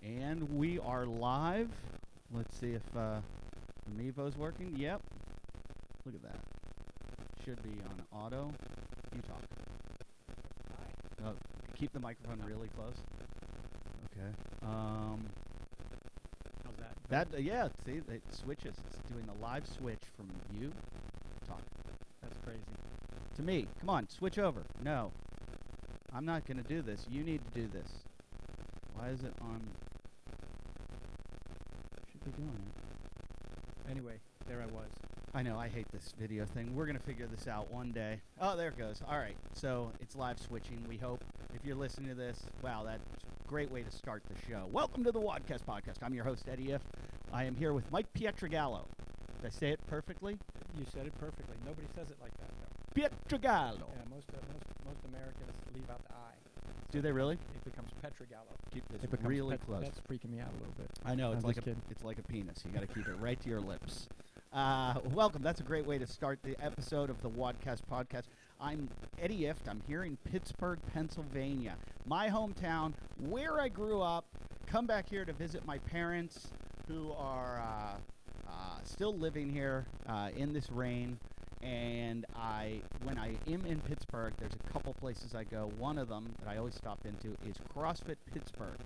And we are live. Let's see if the Mevo's working. Yep. Look at that. Should be on auto. You talk. Hi. Oh, keep the microphone really close. Okay. How's that? Yeah, see, it switches. It's doing a live switch from you. Talk. That's crazy. To me. Come on, switch over. No. I'm not going to do this. You need to do this. Why is it on? Should be doing it. Anyway, there I was. I know, I hate this video thing. We're going to figure this out one day. Oh, there it goes. All right, so it's live switching, we hope. If you're listening to this, wow, that's a great way to start the show. Welcome to the Wodcast podcast. I'm your host, Eddie If. I am here with Mike Pietragallo. Did I say it perfectly? You said it perfectly. Nobody says it like that, though. Pietragallo. Yeah, most Americans leave out the I. Do they really? It becomes Petragallo. Keep this It becomes really close. That's freaking me out a little bit. I know, it's I'm like just kidding. it's like a penis. You got to keep it right to your lips. Welcome. That's a great way to start the episode of the Wodcast podcast. I'm Eddie Ift. I'm here in Pittsburgh, Pennsylvania, my hometown, where I grew up. Come back here to visit my parents, who are still living here in this rain. And when I am in Pittsburgh, there's a couple places I go. One of them that I always stop into is CrossFit Pittsburgh,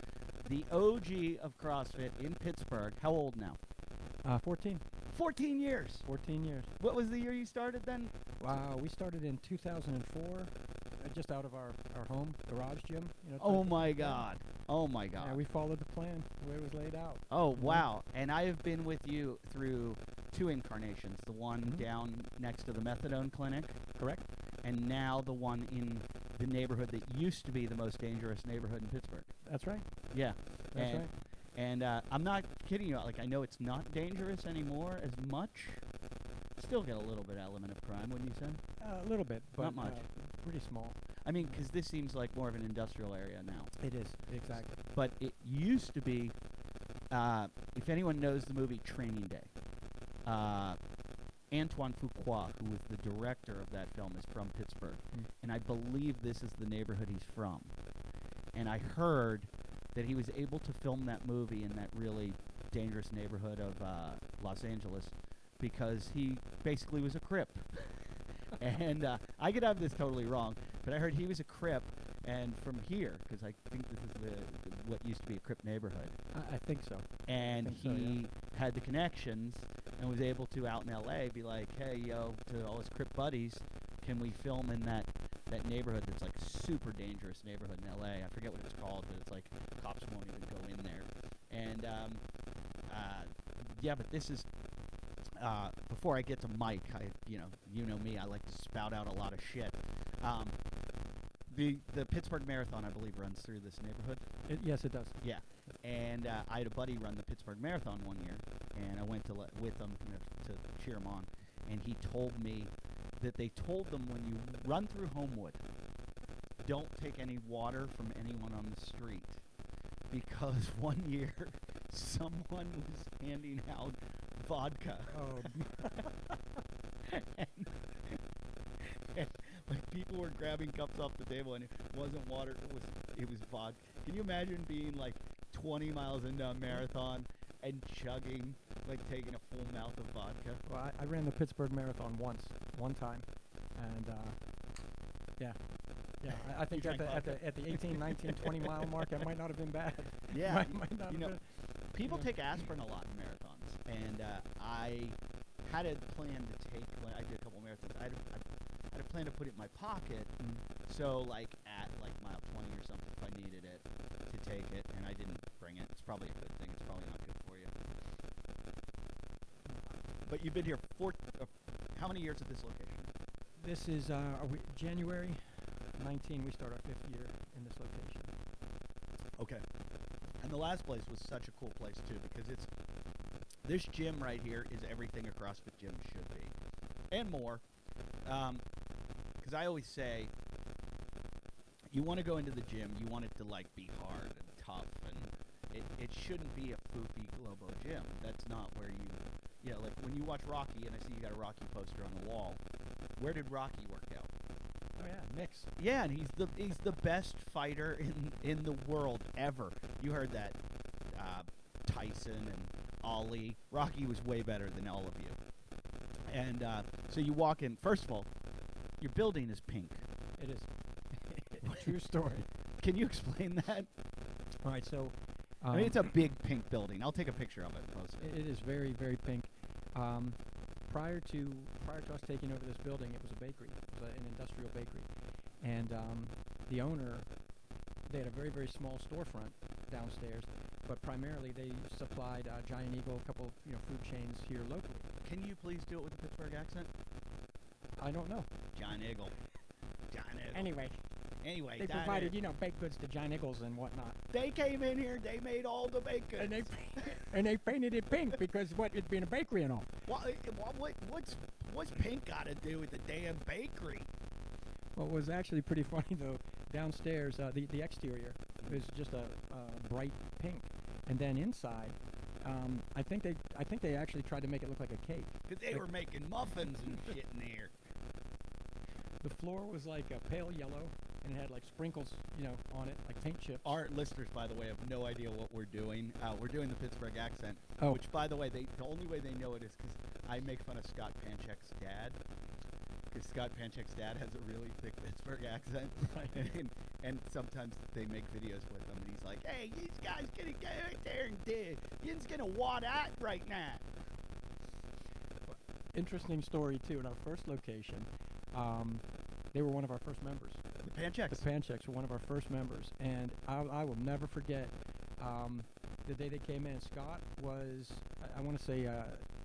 the OG of CrossFit in Pittsburgh. How old now? 14. 14 years. 14 years. What was the year you started then? Wow, we started in 2004, just out of our home garage gym. You know, Oh my God. Oh my God. Yeah, we followed the plan, the way it was laid out. Oh, wow. And I have been with you through two incarnations, the one down next to the methadone clinic, Correct? and now the one in the neighborhood that used to be the most dangerous neighborhood in Pittsburgh. That's right. Yeah. That's right. And I'm not kidding you. Like, I know it's not dangerous anymore as much. Still get a little bit element of crime, wouldn't you say? A little bit, but Not much. Pretty small. I mean, because this seems like more of an industrial area now. It is, exactly. But it used to be, if anyone knows the movie Training Day, Antoine Fuqua, who was the director of that film, is from Pittsburgh. And I believe this is the neighborhood he's from. And I heard that he was able to film that movie in that really dangerous neighborhood of Los Angeles because he basically was a Crip. And I could have this totally wrong, but I heard he was a Crip, and from here, because I think this is what used to be a Crip neighborhood. I think so. And yeah. had the connections and was able to, out in L.A., be like, hey, yo, to all his Crip buddies, can we film in that neighborhood that's like super dangerous neighborhood in L.A.? I forget what it's called, but it's like cops won't even go in there. And, yeah, but this is... before I get to Mike, you know me, I like to spout out a lot of shit. The Pittsburgh Marathon, I believe, runs through this neighborhood. Yes, it does. Yeah, and I had a buddy run the Pittsburgh Marathon one year, and I went with him to cheer him on, and he told me that they told them when you run through Homewood, don't take any water from anyone on the street, because one year someone was handing out vodka. Oh, and like people were grabbing cups off the table, and it wasn't water; it was vodka. Can you imagine being like 20 miles into a marathon and chugging, like taking a full mouth of vodka? well, I ran the Pittsburgh Marathon one time, and yeah, I think at the 18, 19, 20 mile mark, that might not have been bad. Yeah, might not have been. People take aspirin a lot in marathons, and I had a plan to take when I did a couple of marathons. I had a plan to put it in my pocket, so like at like mile 20 or something, if I needed it, to take it, and I didn't bring it. It's probably a good thing. It's probably not good for you. But you've been here how many years at this location? This is January 19. We start our 5th year in this location. Okay. And the last place was such a cool place too, because this gym right here is everything a CrossFit gym should be, and more. Because I always say, you want to go into the gym, you want it to like be hard and tough, and it shouldn't be a foofy Globo gym. That's not where you know, like when you watch Rocky, and I see you got a Rocky poster on the wall. Where did Rocky work out? Oh yeah, Nick's. Yeah, and he's the best fighter in the world ever. You heard that. Tyson and Ali. Rocky was way better than all of you. And so you walk in. First of all, your building is pink. It is. True story. Can you explain that? All right, so I mean, it's a big pink building. I'll take a picture of it and post it. it is very, very pink. Prior to us taking over this building, it was a bakery. It was an industrial bakery, and the owner, they had a very, very small storefront downstairs, but primarily they supplied Giant Eagle, a couple food chains here locally. Can you please do it with a Pittsburgh accent? I don't know. Giant Eagle. Giant Eagle. Anyway, they Giant provided Eagle. baked goods to Giant Eagles and whatnot. They came in here. They made all the baked goods. And they painted it pink because it being a bakery and all. What's pink got to do with the damn bakery? What was actually pretty funny though, downstairs, the exterior was just a bright pink, and then inside, I think they actually tried to make it look like a cake. Because they were making muffins and shit in there. The floor was like a pale yellow, and it had like sprinkles, on it, like paint chips. Our listeners, by the way, have no idea what we're doing. We're doing the Pittsburgh accent, Oh. which, by the way, the only way they know it is because I make fun of Scott Panchek's dad. Because Scott Panchek's dad has a really thick Pittsburgh accent, Right. and sometimes they make videos with him, and he's like, "Hey, these guys gonna go out there and do. You're gonna what at right now." Interesting story too. In our first location, they were one of our first members. The Pancheks. The Pancheks were one of our first members, and I will never forget the day they came in. Scott was, I want to say,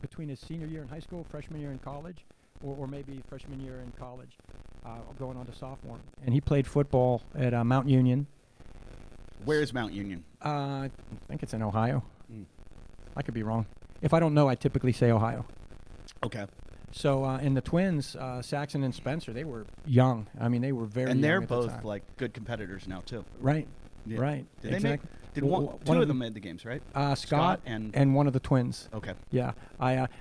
between his senior year in high school, freshman year in college, or maybe freshman year in college, going on to sophomore. And he played football at Mount Union. Where is Mount Union? I think it's in Ohio. Mm. I could be wrong. If I don't know, I typically say Ohio. Okay. So, and the twins, Saxon and Spencer, they were young. I mean, they were very And young they're at the both time. like good competitors now too. Right. Yeah. Right. Did they exactly. Did W- one, one two of of them made the games, right? Scott and one of the twins. okay. Yeah.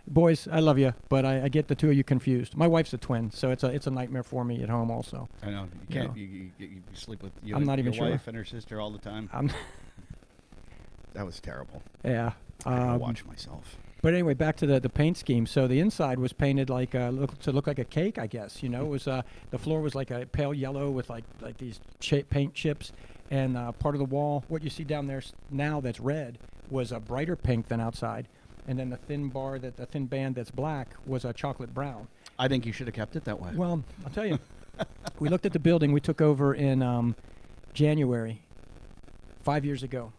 Boys, I love you, but I get the two of you confused. My wife's a twin, so it's a nightmare for me at home also. I know you You can't. know. You sleep with I'm not even your sure. wife and her sister all the time. That was terrible. Yeah. I gotta watch myself. But anyway, back to the paint scheme. So the inside was painted like to look like a cake, I guess. It was the floor was like a pale yellow with like these paint chips, and part of the wall, what you see down there now that's red, was a brighter pink than outside, and then the thin band that's black was a chocolate brown. I think you should have kept it that way. Well, I'll tell you, we looked at the building. We took over in January, 5 years ago,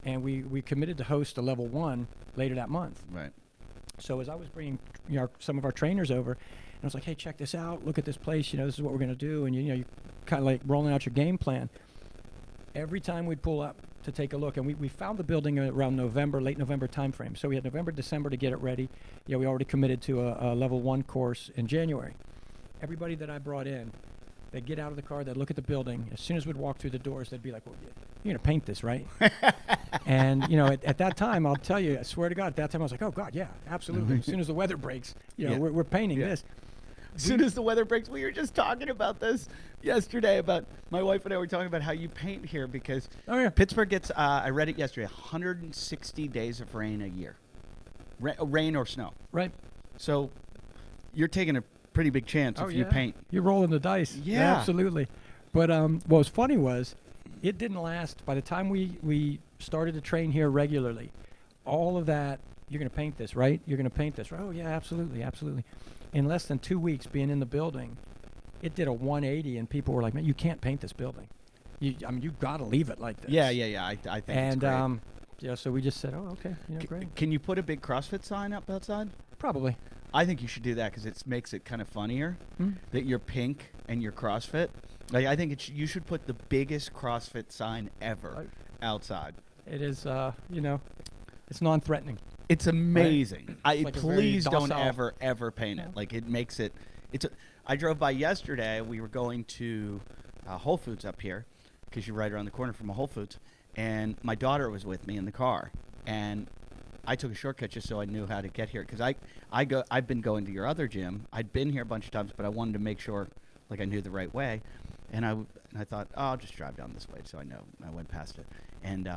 and we committed to host a level 1 later that month. Right. So as I was bringing some of our trainers over, and I was like, hey, check this out. Look at this place. This is what we're going to do. And, you kind of like rolling out your game plan. Every time we'd pull up to take a look, and we found the building around late November timeframe. So we had November, December to get it ready. We already committed to a level 1 course in January. Everybody that I brought in, they'd get out of the car, they'd look at the building. As soon as we'd walk through the doors, they'd be like, well, you're going to paint this, right? And, at that time, I'll tell you, I swear to God, at that time I was like, oh, God, yeah, absolutely. As soon as the weather breaks, we're painting this. As soon as the weather breaks, we were just talking about this yesterday. About my wife and I were talking about how you paint here because Pittsburgh gets. I read it yesterday. 160 days of rain a year, rain or snow. Right. So you're taking a pretty big chance if you paint. You're rolling the dice. Yeah. Absolutely. But what was funny was, it didn't last. By the time we started to train here regularly, all of that. You're going to paint this, right? You're going to paint this, right? Oh yeah, absolutely, absolutely. In less than 2 weeks being in the building, it did a 180, and people were like, "Man, you can't paint this building. You've got to leave it like this." Yeah. I think it's great. And so we just said, "Oh, okay, great." Can you put a big CrossFit sign up outside? Probably. I think you should do that because it makes it kind of funnier that you're pink and you're CrossFit. Like I think you should put the biggest CrossFit sign ever outside. It is, it's non-threatening. It's amazing. Like please don't docile. ever paint it. Like it makes it. I drove by yesterday. We were going to Whole Foods up here because you're right around the corner from a Whole Foods, and my daughter was with me in the car, and I took a shortcut just so I knew how to get here because I've been going to your other gym. I'd been here a bunch of times, but I wanted to make sure like I knew the right way, and I thought, oh, I'll just drive down this way so I know. I went past it, and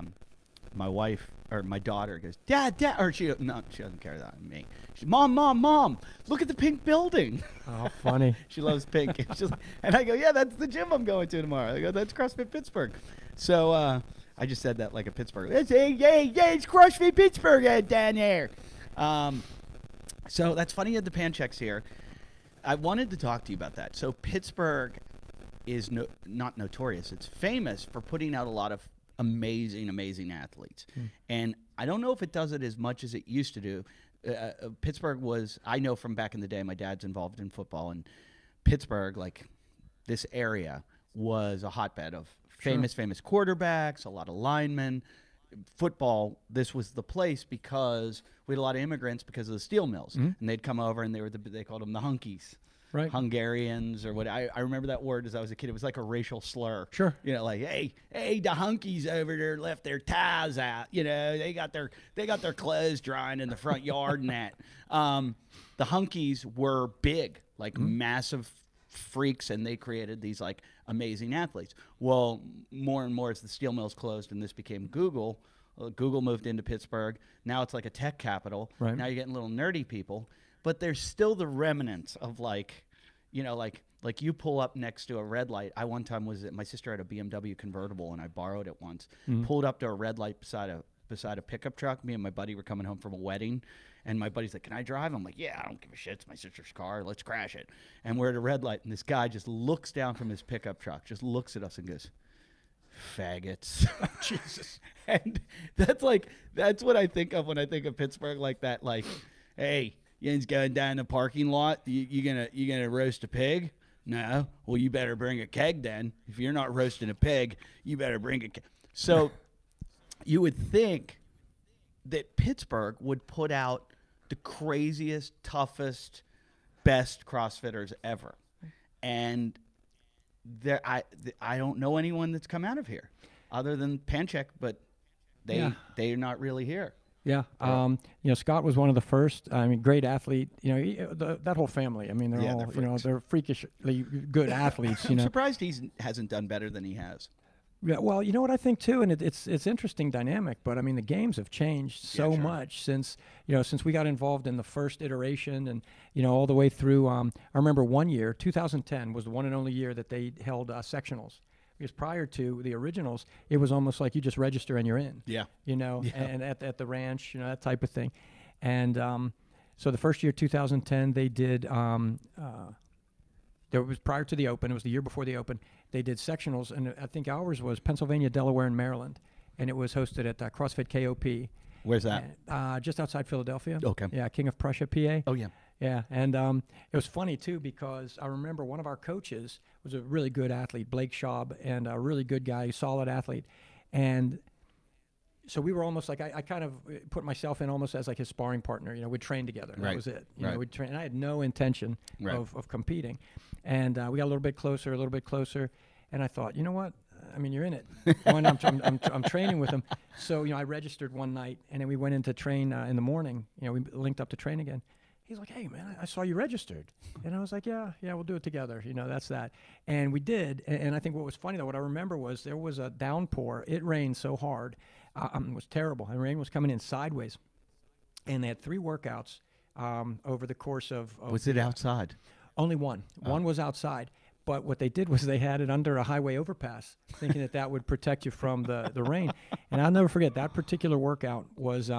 my wife or my daughter goes, Dad, or she doesn't care about me. She's, Mom, look at the pink building. Oh, funny. She loves pink. And I go, yeah, that's the gym I'm going to tomorrow. I go, that's CrossFit Pittsburgh. So I just said that like a Pittsburgh. It's CrossFit Pittsburgh down there. So that's funny you had the pan checks here. I wanted to talk to you about that. So Pittsburgh is not notorious. It's famous for putting out a lot of amazing athletes. And I don't know if it does it as much as it used to do. Pittsburgh was, I know from back in the day, my dad's involved in football, and Pittsburgh, like this area, was a hotbed of famous quarterbacks, a lot of linemen. Football, this was the place because we had a lot of immigrants because of the steel mills, and they'd come over and they called them the hunkies. Right. Hungarians or what. I remember that word as I was a kid. It was like a racial slur. Sure. You know, like, hey, the hunkies over there left their ties out. You know, they got their clothes drying in the front yard and that. The hunkies were big, like massive freaks, and they created these like amazing athletes. Well, more and more as the steel mills closed and this became Google, Google moved into Pittsburgh. Now it's like a tech capital. Right. Now you're getting little nerdy people. But there's still the remnants of like, you know, like you pull up next to a red light. I one time my sister had a BMW convertible and I borrowed it once. Pulled up to a red light beside a pickup truck. Me and my buddy were coming home from a wedding, and my buddy's like, "Can I drive?" I'm like, "Yeah, I don't give a shit. It's my sister's car. Let's crash it." And we're at a red light, and this guy just looks down from his pickup truck, just looks at us and goes, "Faggots." Jesus. And that's what I think of when I think of Pittsburgh, like that. Like, hey. Yin's going down the parking lot. You gonna roast a pig? No. Well, you better bring a keg then. If you're not roasting a pig, you better bring a keg. So you would think that Pittsburgh would put out the craziest, toughest, best CrossFitters ever. And I don't know anyone that's come out of here other than Panchek, but they're not really here. Yeah, you know, Scott was one of the first. I mean, great athlete. You know, that whole family. I mean, they're all, you know, they're freakishly good athletes. You know, I'm surprised he hasn't done better than he has. Yeah, well, you know what I think too, and it's interesting dynamic. But I mean, the games have changed so much since we got involved in the first iteration, and you know, all the way through. I remember one year, 2010 was the one and only year that they held sectionals. Because prior to the originals, it was almost like you just register and you're in. Yeah. You know, and at the ranch, you know, that type of thing. And so the first year, 2010, they did, there was prior to the Open, it was the year before the Open, they did sectionals, and I think ours was Pennsylvania, Delaware, and Maryland. And it was hosted at CrossFit KOP. Where's that? Just outside Philadelphia. Okay. Yeah, King of Prussia, PA. Oh, yeah. Yeah, and it was funny, too, because I remember one of our coaches was a really good athlete, Blake Schaub, and a really good guy, solid athlete. And so we were almost like, I kind of put myself in almost as like his sparring partner. You know, we'd train together. Right. That was it. You know, we'd train. And I had no intention of competing. And we got a little bit closer. And I thought, you know what? I mean, you're in it. I'm training with him. So, you know, I registered one night, and then we went in to train in the morning. You know, we linked up to train again. He's like, "Hey, man, I saw you registered." And I was like, yeah, we'll do it together. You know, that's that. And we did. And I think what was funny, though, what I remember was there was a downpour. It rained so hard. It was terrible. And rain was coming in sideways. And they had 3 workouts over the course of was it outside? Only one. One was outside. But what they did was they had it under a highway overpass, thinking that would protect you from the rain. And I'll never forget, that particular workout was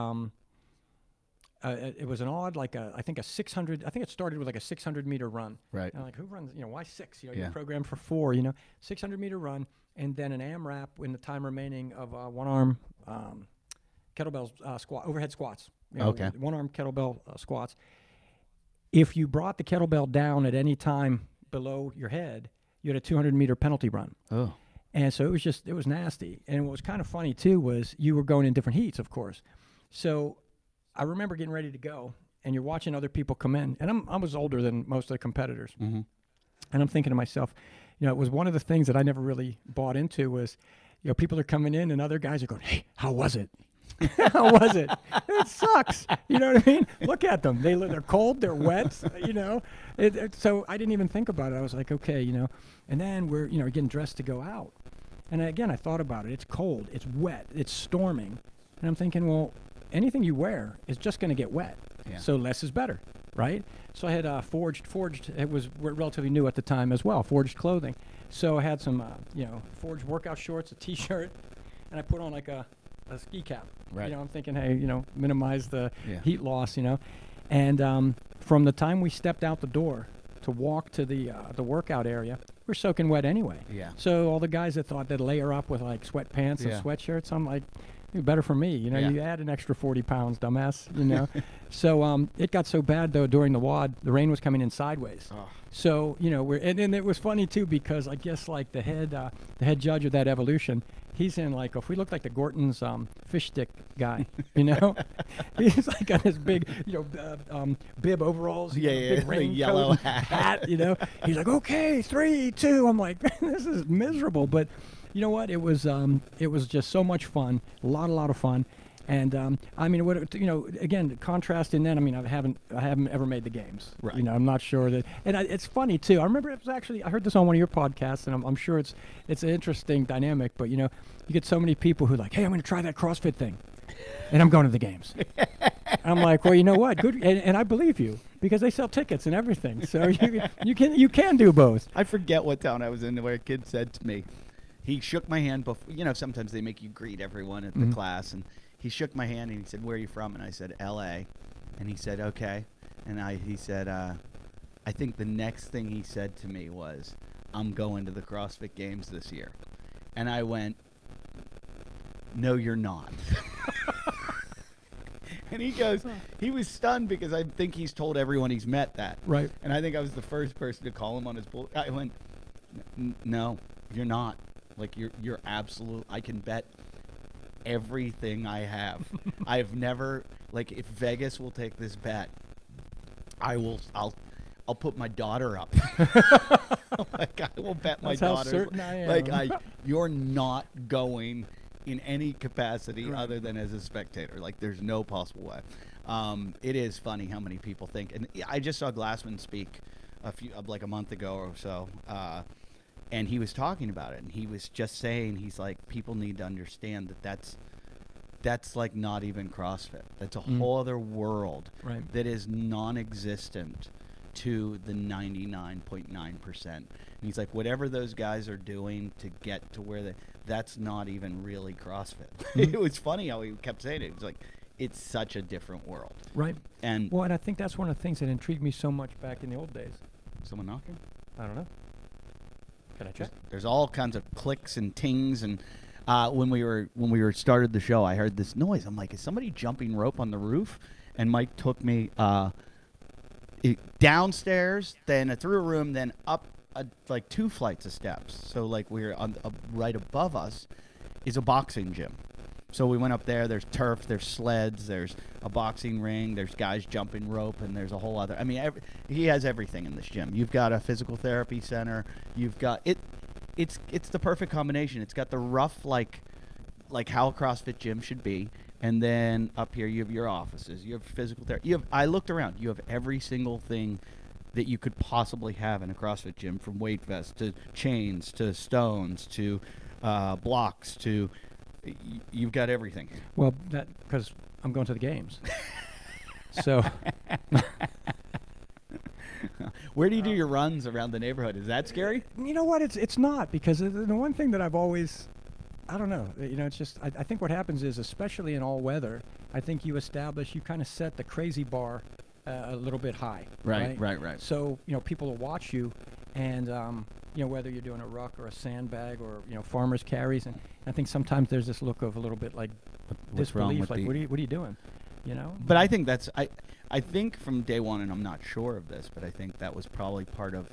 it was an odd, like I think it started with like a 600-meter run. Right. And I'm like, who runs, you know, why 6? You know, you're programmed for 4, you know, 600-meter run, and then an AMRAP in the time remaining of one-arm kettlebell overhead squats. You know, one-arm kettlebell squats. If you brought the kettlebell down at any time below your head, you had a 200-meter penalty run. Oh. And so it was nasty. And what was kind of funny, too, was you were going in different heats, of course. So I remember getting ready to go, and you're watching other people come in. And I was older than most of the competitors. Mm-hmm. And I'm thinking to myself, you know, it was one of the things that I never really bought into was, you know, people are coming in and other guys are going, "Hey, how was it? How was it? It sucks." You know what I mean? Look at them. They're cold. They're wet. You know? So I didn't even think about it. I was like, okay, you know. And then we're, you know, getting dressed to go out. And again, I thought about it. It's cold. It's wet. It's storming. And I'm thinking, well, anything you wear is just going to get wet. Yeah. So less is better, right? So I had forged. It was relatively new at the time as well, forged clothing. So I had some, forged workout shorts, a T-shirt, and I put on like a ski cap. Right. I'm thinking, hey, minimize the Yeah. heat loss, And from the time we stepped out the door to walk to the workout area, we're soaking wet anyway. Yeah. So all the guys that thought they'd layer up with like sweatpants Yeah. and sweatshirts, I'm like, better for me. Yeah. You add an extra 40 pounds, dumbass. So it got so bad though during the WOD, the rain was coming in sideways. Oh. So and it was funny too because I guess like the head judge of that evolution, he's in like if we look like the Gorton's fish stick guy, he's like got this big bib overalls, big the raincoat, yellow hat. He's like, okay, 3, 2. I'm like, this is miserable, but you know what? It was just so much fun, a lot of fun. And again, contrasting then. I haven't ever made the games. Right. I'm not sure that. And it's funny too. I remember it was actually I heard this on one of your podcasts, and I'm sure it's an interesting dynamic. But you get so many people who are like, hey, I'm going to try that CrossFit thing, and I'm going to the games. I'm like, well, you know what? Good, and I believe you because they sell tickets and everything. So you can do both. I forget what town I was in where a kid said to me, he shook my hand before. Sometimes they make you greet everyone at the class, and he shook my hand and he said, "Where are you from?" And I said, "L.A." And he said, "Okay." And he said, I think the next thing he said to me was, "I'm going to the CrossFit Games this year." And I went, "No, you're not." And he goes, he was stunned because I think he's told everyone he's met that. Right. And I think I was the first person to call him on his bull. I went, "No, you're not. Like you're absolute. I can bet everything I have. I've never if Vegas will take this bet, I'll put my daughter up." Like I will bet my That's how daughter. certain I am. You're not going in any capacity Right. other than as a spectator. Like there's no possible way. It is funny how many people think, and I just saw Glassman speak a month ago or so. And he was talking about it, and he was just saying, he's like, people need to understand that's like not even CrossFit. That's a whole other world Right. that is non-existent to the 99.9%. And he's like, whatever those guys are doing to get to where that's not even really CrossFit. It was funny how he kept saying it. It was like, it's such a different world. Right. And I think that's one of the things that intrigued me so much back in the old days. someone knocking? I don't know. Can I check? There's all kinds of clicks and tings, and when we were started the show, I heard this noise. I'm like, is somebody jumping rope on the roof? And Mike took me downstairs, then through a room, then up like 2 flights of steps. So like we're on right above us is a boxing gym. So we went up there. There's turf, there's sleds, there's a boxing ring, there's guys jumping rope, and there's a whole other. I mean, he has everything in this gym. You've got a physical therapy center. You've got it. It's the perfect combination. It's got the rough like how a CrossFit gym should be, and then up here you have your offices. You have physical therapy. I looked around. You have every single thing that you could possibly have in a CrossFit gym, from weight vests to chains to stones to blocks to. You've got everything. Well, that because I'm going to the games. So, where do you do your runs around the neighborhood? Is that scary? you know what? It's not, because the one thing that I've always, I don't know. It's just I think what happens is, especially in all weather, I think you kind of set the crazy bar a little bit high. Right. So people will watch you, and whether you're doing a ruck or a sandbag or farmers carries, and I think sometimes there's this look of a little bit like What's wrong disbelief, with like what are you doing? But I think that's I think from day one, and I'm not sure of this, but I think that was probably part of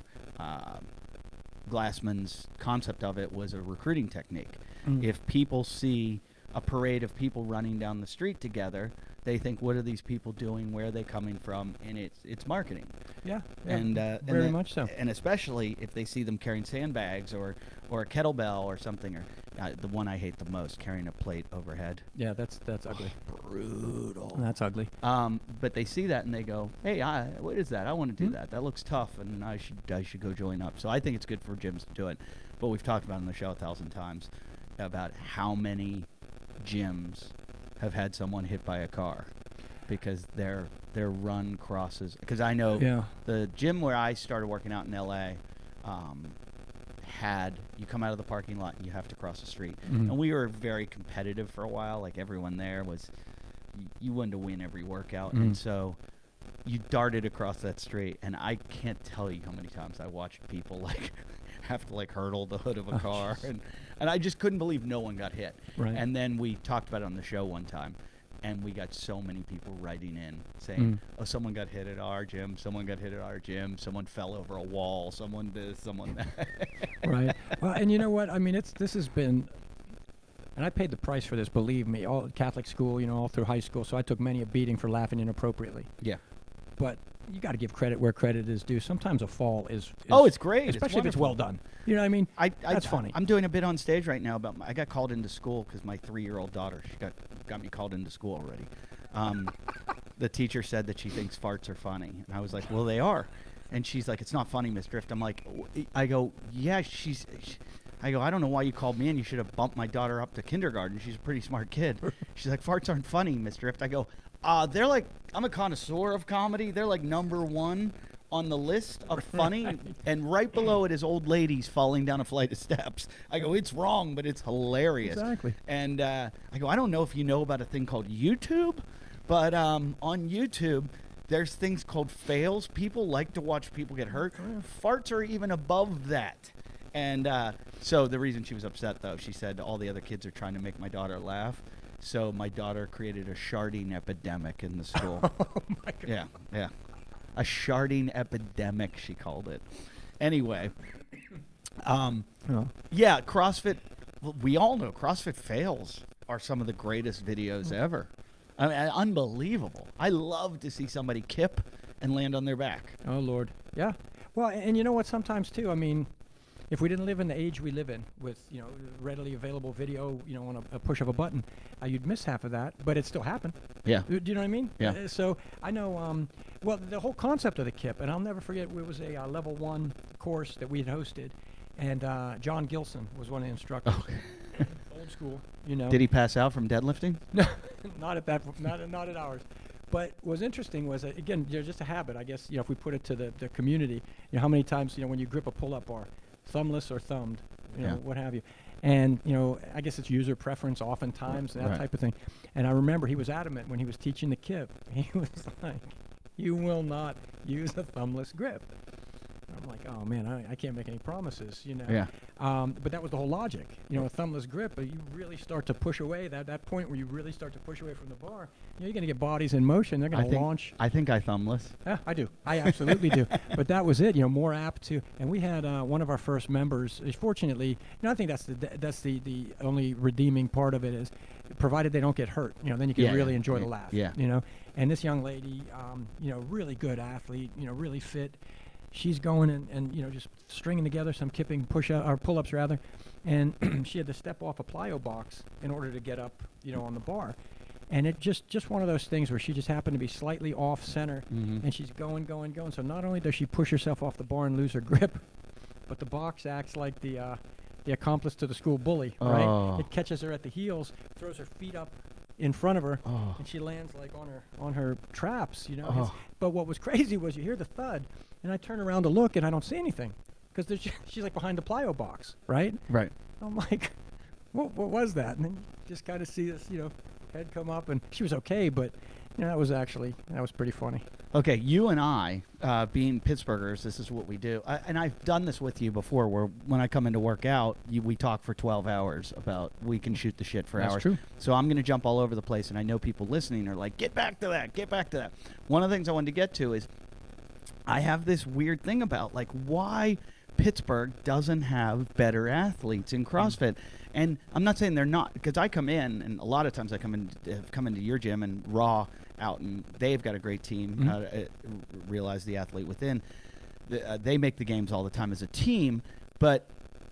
Glassman's concept of it, was a recruiting technique. If people see a parade of people running down the street together, they think, what are these people doing? Where are they coming from? And it's marketing. Yeah, And very much so. And especially if they see them carrying sandbags or a kettlebell or something, or the one I hate the most, carrying a plate overhead. Yeah, that's ugly. Brutal. That's ugly. But they see that and they go, hey, what is that? I want to do that. That looks tough, and I should go join up. So I think it's good for gyms to do it. But we've talked about it on the show 1,000 times. about how many gyms have had someone hit by a car because their run crosses. Because I know the gym where I started working out in L.A. Had you come out of the parking lot and you have to cross the street. And we were very competitive for a while. Like everyone there was, you wanted to win every workout. And so you darted across that street. And I can't tell you how many times I watched people like have to like hurdle the hood of a car. And I just couldn't believe no one got hit. Right. And then we talked about it on the show one time. And we got so many people writing in saying, oh, someone got hit at our gym, someone got hit at our gym, someone fell over a wall, someone this, someone that. Right. Well, and you know what? I mean, this has been, and I paid the price for this, believe me, all Catholic school, you know, all through high school, so I took many a beating for laughing inappropriately. Yeah. But you got to give credit where credit is due. Sometimes a fall is oh, it's great. Especially if it's well done. You know what I mean? That's funny. I'm doing a bit on stage right now about I got called into school because my 3-year-old daughter, she got me called into school already. The teacher said that she thinks farts are funny. And I was like, well, they are. And she's like, it's not funny, Miss Drift. I'm like, I go, yeah, I go, I don't know why you called me in. You should have bumped my daughter up to kindergarten. She's a pretty smart kid. She's like, farts aren't funny, Miss Drift. I go, they're like, I'm a connoisseur of comedy. They're like #1 on the list of funny. Right. And right below it is old ladies falling down a flight of steps. I go, it's wrong, but it's hilarious. Exactly. And I go, I don't know if you know about a thing called YouTube, but on YouTube, there's things called fails. People like to watch people get hurt. Farts are even above that. And so the reason she was upset, though, she said all the other kids are trying to make my daughter laugh. So my daughter created a sharding epidemic in the school. Oh, my God. Yeah, yeah. A sharding epidemic, she called it. Anyway, yeah, CrossFit, we all know CrossFit fails are some of the greatest videos ever. I mean, unbelievable. I love to see somebody kip and land on their back. Oh, Lord. Yeah. Well, and you know what, sometimes, too, I mean, if we didn't live in the age we live in with, you know, readily available video, you know, on a push of a button, you'd miss half of that, but it still happened. Yeah. Do you know what I mean? Yeah. So I know, well, the whole concept of the KIP, and I'll never forget, it was a level 1 course that we had hosted, and John Gilson was one of the instructors. Oh. Old school, you know. Did he pass out from deadlifting? No, not at that, not at ours. But what was interesting was, again, you know, just a habit, I guess, you know, if we put it to the community, you know, how many times, you know, when you grip a pull-up bar, thumbless or thumbed, you know, what have you. And, you know, I guess it's user preference oftentimes, that type of thing. And I remember he was adamant when he was teaching the KIP. He was like, you will not use a thumbless grip. I'm like, oh, man, I can't make any promises, you know. Yeah. But that was the whole logic. You know, a thumbless grip, you really start to push away, that point where you really start to push away from the bar, you know, you're going to get bodies in motion. They're going to launch. I think I thumbless. Yeah, I do. I absolutely do. But that was it, you know, more apt to. And we had one of our first members, fortunately, you know, I think that's the only redeeming part of it is, provided they don't get hurt, you know, then you can really enjoy the laugh. Yeah. You know, and this young lady, you know, really good athlete, you know, really fit. She's going and you know, just stringing together some kipping or pull-ups rather, and she had to step off a plyo box in order to get up, you know, on the bar, and it just one of those things where she just happened to be slightly off center, and she's going. So not only does she push herself off the bar and lose her grip, but the box acts like the accomplice to the school bully, right? It catches her at the heels, throws her feet up in front of her, and she lands like on her traps, you know. But what was crazy was you hear the thud, and I turn around to look, and I don't see anything because she's like behind the plyo box, right? Right. I'm like, what was that? And then you just kind of see this, you know, head come up, and she was okay, but you know, that was pretty funny. Okay, you and I, being Pittsburghers, this is what we do. And I've done this with you before where when I come in to work out, we talk for 12 hours about, we can shoot the shit for hours. That's true. So I'm going to jump all over the place, and I know people listening are like, get back to that. One of the things I wanted to get to is I have this weird thing about, like, why Pittsburgh doesn't have better athletes in CrossFit. And I'm not saying they're not, because I come in, and a lot of times I come into your gym and Raw out, and they've got a great team, realize the athlete within. They make the games all the time as a team, but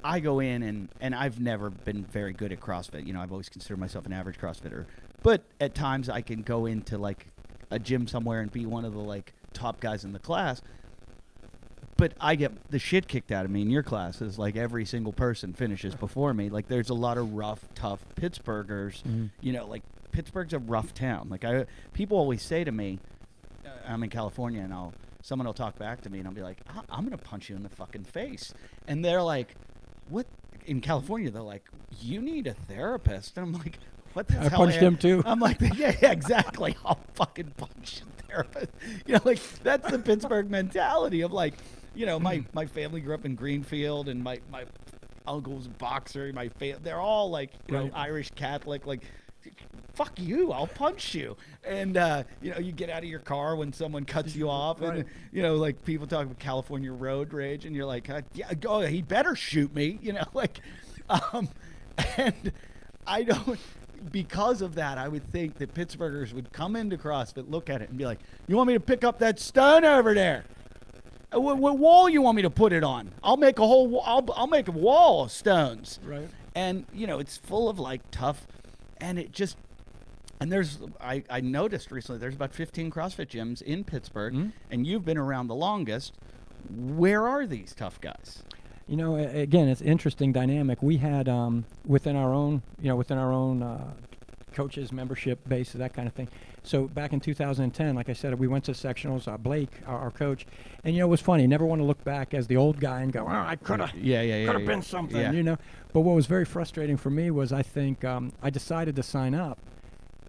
I go in, and I've never been very good at CrossFit. You know, I've always considered myself an average CrossFitter. But at times I can go into, like, a gym somewhere and be one of the, like, top guys in the class. but I get the shit kicked out of me in your classes. Like every single person finishes before me. Like there's a lot of rough, tough Pittsburghers. You know, like Pittsburgh's a rough town. Like people always say to me, I'm in California, and someone will talk back to me, and I'll be like, I'm gonna punch you in the fucking face, and they're like, what? In California, they're like, you need a therapist, and I'm like, what the hell? I punched him too. I'm like, yeah, exactly. I'll fucking punch a therapist. You know, like that's the Pittsburgh mentality of like, you know, my family grew up in Greenfield, and my uncle's a boxer. They're all like, you know, Irish Catholic. Like, fuck you, I'll punch you. And you know, you get out of your car when someone cuts you off, and you know, like people talk about California road rage, and you're like, yeah, oh, he better shoot me. You know, like, and I don't. Because of that, I would think that Pittsburghers would come into CrossFit, look at it, and be like, "You want me to pick up that stone over there? What wall you want me to put it on? I'll make a whole. I'll make a wall of stones." Right. And you know, it's full of like tough, and it just. And I noticed recently there's about 15 CrossFit gyms in Pittsburgh, and you've been around the longest. Where are these tough guys? You know, again, it's interesting dynamic. We had within our own coaches membership base, that kind of thing. So back in 2010, like I said, we went to sectionals. Blake, our coach, and you know, it was funny. Never want to look back as the old guy and go, "Oh, I could have, been something," you know. But what was very frustrating for me was I think I decided to sign up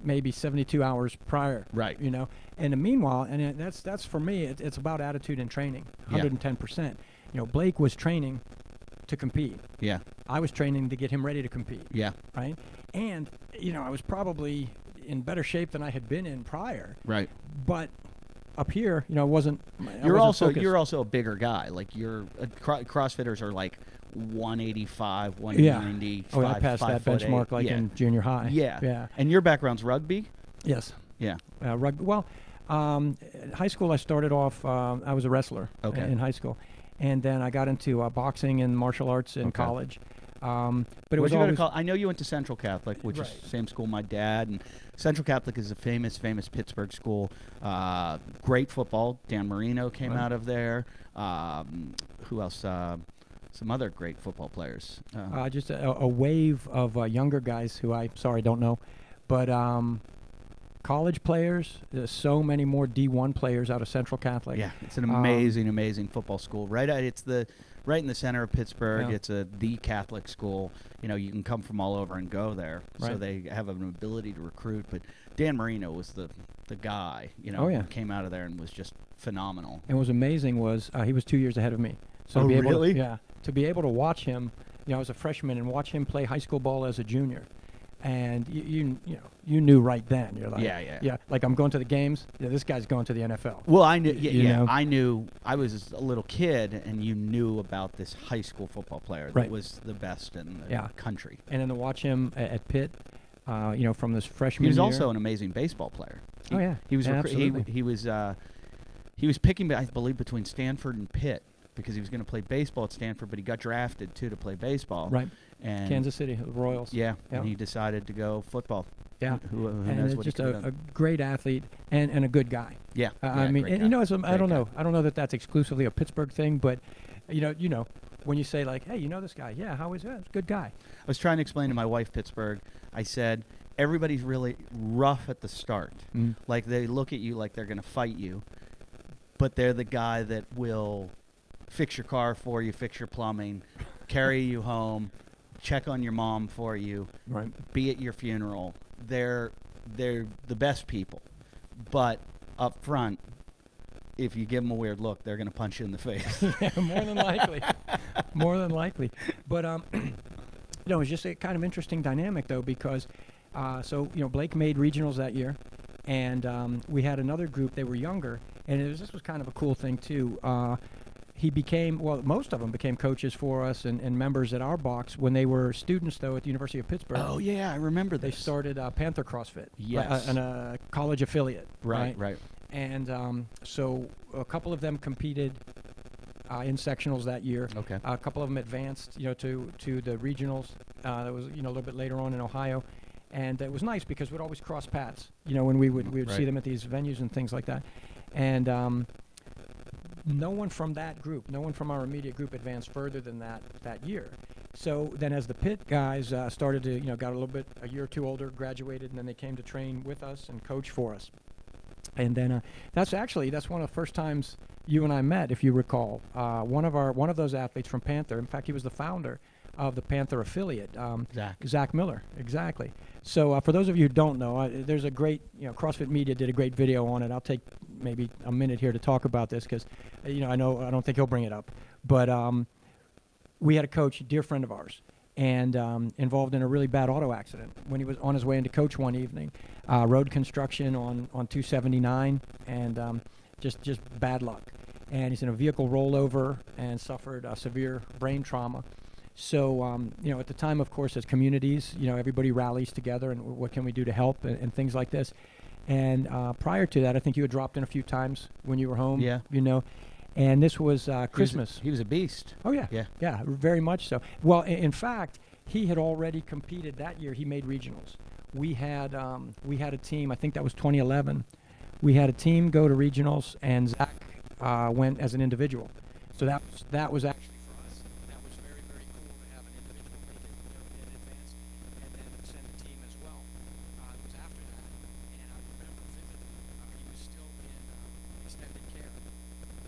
maybe 72 hours prior, right? You know, and meanwhile, and that's for me, it's about attitude and training, 110%. You know, Blake was training to compete. Yeah. I was training to get him ready to compete. Yeah. Right? And, you know, I was probably in better shape than I had been in prior. Right. But up here, you know, You're also focused. a bigger guy. Like CrossFitters are like 185, 190. Yeah. Oh, I passed that benchmark in junior high. Yeah. Yeah. And your background's rugby? Yes. Yeah. Rugby. Well, high school I started off, I was a wrestler in high school. And then I got into boxing and martial arts in college. But it was always... I know you went to Central Catholic, which is the same school my dad. And Central Catholic is a famous Pittsburgh school. Great football. Dan Marino came out of there. Who else? Some other great football players. Just a wave of younger guys who I don't know. But college players, there's so many more D1 players out of Central Catholic. Yeah, it's an amazing football school. Right in the center of Pittsburgh. Yeah. It's the Catholic school. You know, you can come from all over and go there. Right. So they have an ability to recruit. But Dan Marino was the guy, you know, who came out of there and was just phenomenal. And what was amazing was he was 2 years ahead of me. So really? To be able to watch him, you know, I was a freshman, and watch him play high school ball as a junior. And you knew right then. You're like, yeah. Like, I'm going to the games. Yeah, this guy's going to the NFL. Well, I knew. Yeah. I knew. I was a little kid, and you knew about this high school football player that was the best in the country. And then to watch him at Pitt, you know, from this freshman year. He was year. also an amazing baseball player. He was. Absolutely. He was picking, I believe, between Stanford and Pitt, because he was going to play baseball at Stanford, but he got drafted too to play baseball. Right. And Kansas City, the Royals. Yeah. And he decided to go football. Yeah. Who and knows it's what just a great athlete and a good guy. Yeah. I mean, and you know, I don't know that that's exclusively a Pittsburgh thing, but you know, when you say like, hey, you know this guy? Yeah. How is that? It's a good guy. I was trying to explain to my wife Pittsburgh. I said, everybody's really rough at the start. Like, they look at you like they're going to fight you, but they're the guy that will fix your car for you, fix your plumbing, carry you home, check on your mom for you, be at your funeral. They're the best people. But up front, if you give them a weird look, they're going to punch you in the face. Yeah, more than likely. More than likely. But you know, it's just a kind of interesting dynamic, though, because so, you know, Blake made regionals that year, and we had another group. They were younger, and this was kind of a cool thing too. Most of them became coaches for us and members at our box when they were students, though, at the University of Pittsburgh. Oh, yeah, I remember this. They started Panther CrossFit, yes, and a college affiliate. Right. And so a couple of them competed in sectionals that year. Okay. A couple of them advanced, you know, to the regionals. That was, you know, a little bit later on in Ohio. And it was nice because we'd always cross paths, you know, when we would see them at these venues and things like that. And no one from that group, no one from our immediate group advanced further than that year. So then as the pit guys started to, got a year or two older, graduated, and then they came to train with us and coach for us. And then that's one of the first times you and I met, if you recall. One of those athletes from Panther, in fact, he was the founder of the Panther affiliate, Zach Miller, exactly. So for those of you who don't know, there's a great, CrossFit Media did a great video on it. I'll take maybe a minute here to talk about this because, I don't think he'll bring it up. But we had a coach, a dear friend of ours, and involved in a really bad auto accident when he was on his way into coach one evening. Road construction on 279, and just bad luck. And he's in a vehicle rollover and suffered a severe brain trauma. So, at the time, of course, as communities, everybody rallies together and what can we do to help and things like this. And prior to that, I think you had dropped in a few times when you were home. Yeah. And this was Christmas. He was a beast. Oh, yeah. Yeah, very much so. Well, in fact, he had already competed that year. He made regionals. We had a team, I think that was 2011. We had a team go to regionals, and Zach went as an individual. So that was actually for us. That was very, very cool to have an individual make it in advance and then send a team as well. It was after that, and I remember vividly, he was still in extended care,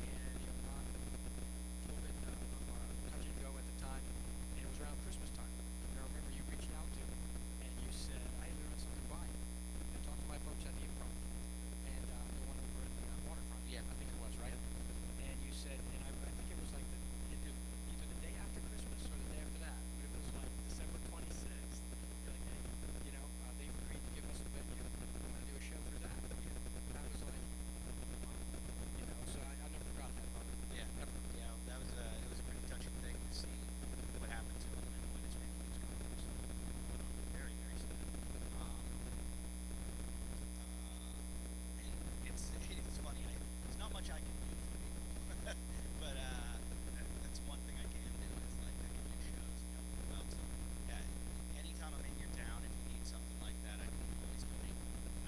and not a little bit touch and go at the time, and it was around Christmas time. And I remember you reached out to him, and you said, "I learned something by you." And talked to my folks at the Improv, and the one over at the waterfront. Yeah, I think it was, right? And you said, and I think it was like either the day after Christmas or the day after that, but it was like December 26th. You're like, hey, they've agreed to give us a venue. I'm going to do a show for that. And I was like, wow. So I never forgot that, brother. Yeah, Never. yeah, that was it was a pretty touching thing to see what happened to him and when his family was going through. So very, very sad. And it's funny. There's not much I can do for people, but that's one thing I can do is like I can do shows and help people out. So yeah, anytime I'm in your town, if you need something like that, I can always donate.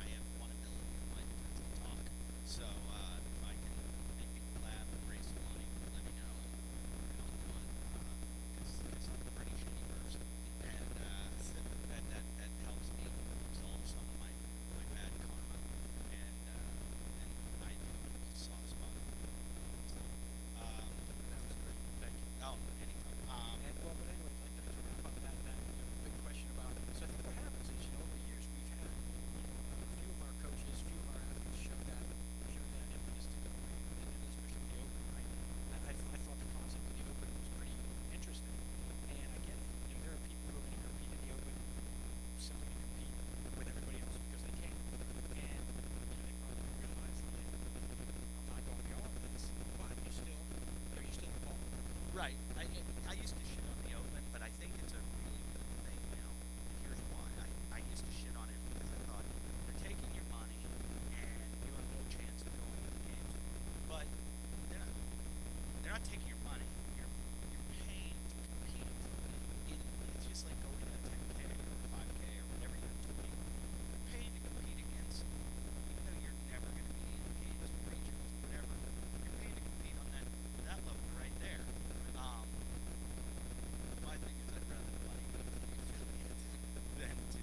I have one ability in life to talk. So if I can make people laugh and raise some money, let me know. And I'll do it. Because I'm a pretty shitty person, and so that helps me resolve some of my bad karma, and I do have a soft spot. So, That was great. Thank you. oh, anytime. But anyway, like to wrap up that big question about. So I think what happens is, over the years we've had, a few of our coaches, a few of our athletes show that impetus to go, and especially with the open, right? I thought the concept of the open was pretty interesting, and I get it. There are people who are going to compete in the open simply to compete with everybody else because they can, and they probably realize that I'm not going to be all of this, but you're still involved. Right. I used to shit on the open, but I think it's a really good thing now. And here's why. I used to shit on it because I thought they're taking your money and you have no chance of going to the games. But they're not taking your money. You're paying to compete. It's just like going to a 10K or a 5K or whatever you're doing. You're paying to compete against, even though you're never going to be in the games or regionals or whatever. You're paying to compete on that level right there. My thing is I'd rather the money go to the affiliate than to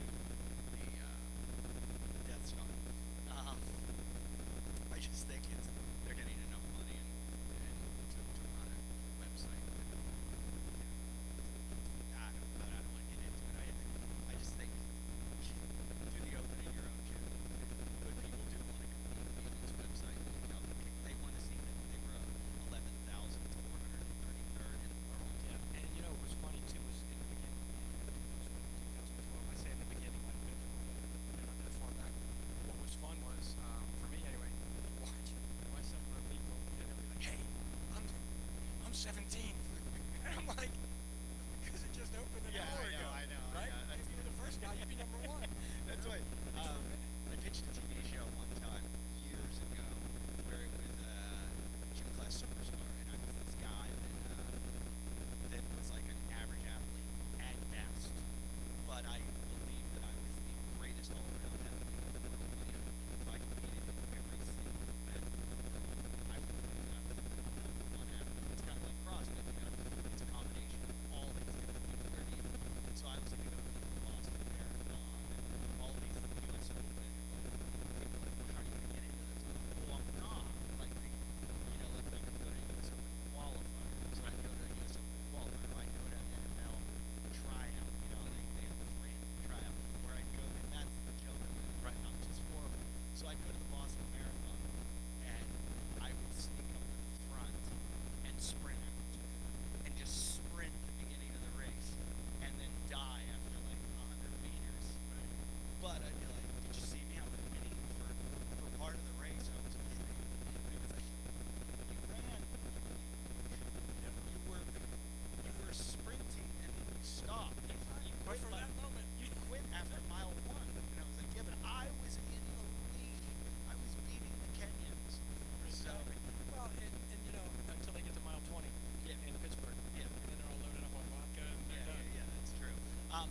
the Death Star. I just think they're getting enough money and to run a website. I don't want to get into it. I just think do the open in your own gym. But people do want to compete on this website. They want to see that they were 11,433rd in the world. Yeah, and what was funny too was in the beginning, it was 2012. I say in the beginning, might have been not that far back. What was fun was, for me anyway, watch some of our people, and they'll be like, "Hey, I'm 17," and I'm like, "Because it just opened an hour ago, I know. right? Yeah, If you were the first guy, you'd be number one." That's right. I pitched a TV show one time years ago where it was Gym Class Superstar, and I was this guy that was like an average athlete at best, but I believed that I was the greatest all-around athlete in the world. If I competed in every single event, I would lose. I was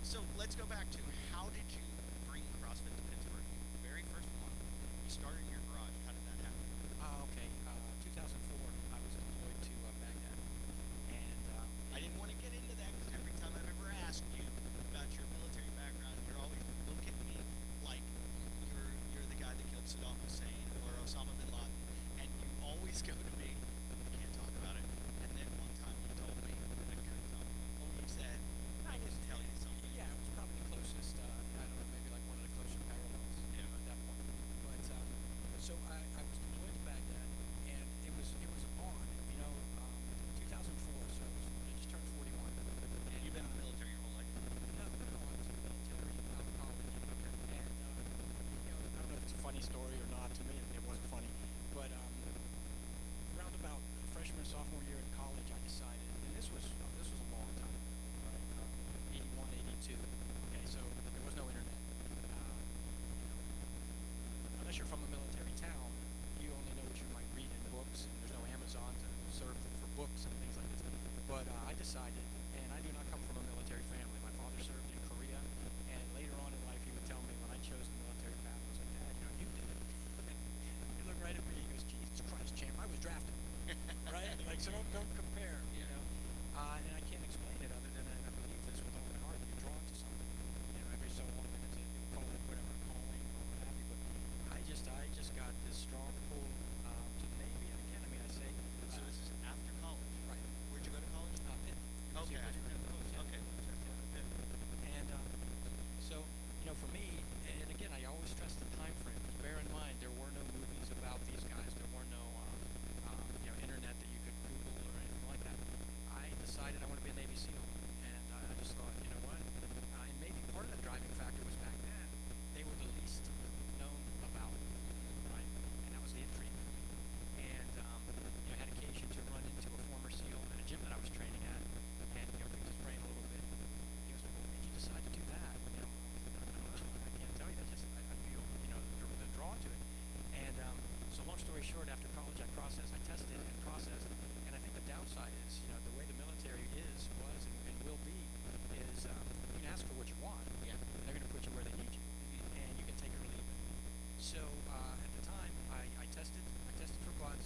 So let's go back to how did you bring CrossFit to Pittsburgh? Very first one. You started in your garage. How did that happen? Okay. 2004, I was deployed to Baghdad, and I didn't want to get into that because every time I've ever asked you about your military background, you're always look at me like you're the guy that killed Saddam Hussein or Osama bin Laden, and you always go to me. You can't talk about it. And then one time you told me, I couldn't talk. Oh, you said I can tell you something. yeah, it was probably the closest. I don't know, maybe like one of the closer parallels at that point. But so I was deployed to Baghdad, and it was a bond. 2004. So I just turned 41. And You've been in the military your whole life. no, I was in the military out of college. Okay. And I don't know if it's a funny story or not. To me, it wasn't funny. But around about freshman sophomore year in college, I decided, and this was a long time, right? 81, 82. Okay, so there was no internet. Unless you're from a military town, you only know what you might read in books, and there's no Amazon to serve for books and things like this. But I decided, and I do not come from a military family. My father served in Korea, and later on in life, he would tell me when I chose the military path, I was like, Dad, you did it. He looked right at me, he goes, Jesus Christ, champ, I was drafted. Right? Like, so don't compare, you know? And I can't explain it other than I believe this with all my heart. You're drawn to something. Every so often it's call it whatever, calling or what have you. But I just got this strong pull to the Navy. And again, I mean, I say, So this is after college. right. Where'd you go to college? Pitt. Okay. University of Pittsburgh. Okay. And so, for me, and again, I always stress the time frame. Because bear in mind, there were no movies about these guys. There were no, internet that you could Google or anything like that. I decided I want to be a Navy SEAL, and I just thought, you know what? And maybe part of the driving factor was back then they were the least known about, right? And that was the intrigue for me. And I had occasion to run into a former SEAL at a gym that I was training at, and picked his brain a little bit. He was like, "Well, why did you decide to do that?" I don't know. I can't tell you. I feel the draw to it. And so long story short, after college, I tested and processed, and I think the downside is, the way the military was, and will be, is you can ask for what you want. Yeah. They're going to put you where they need you, and you can take it or leave it. So at the time, I tested for buzz,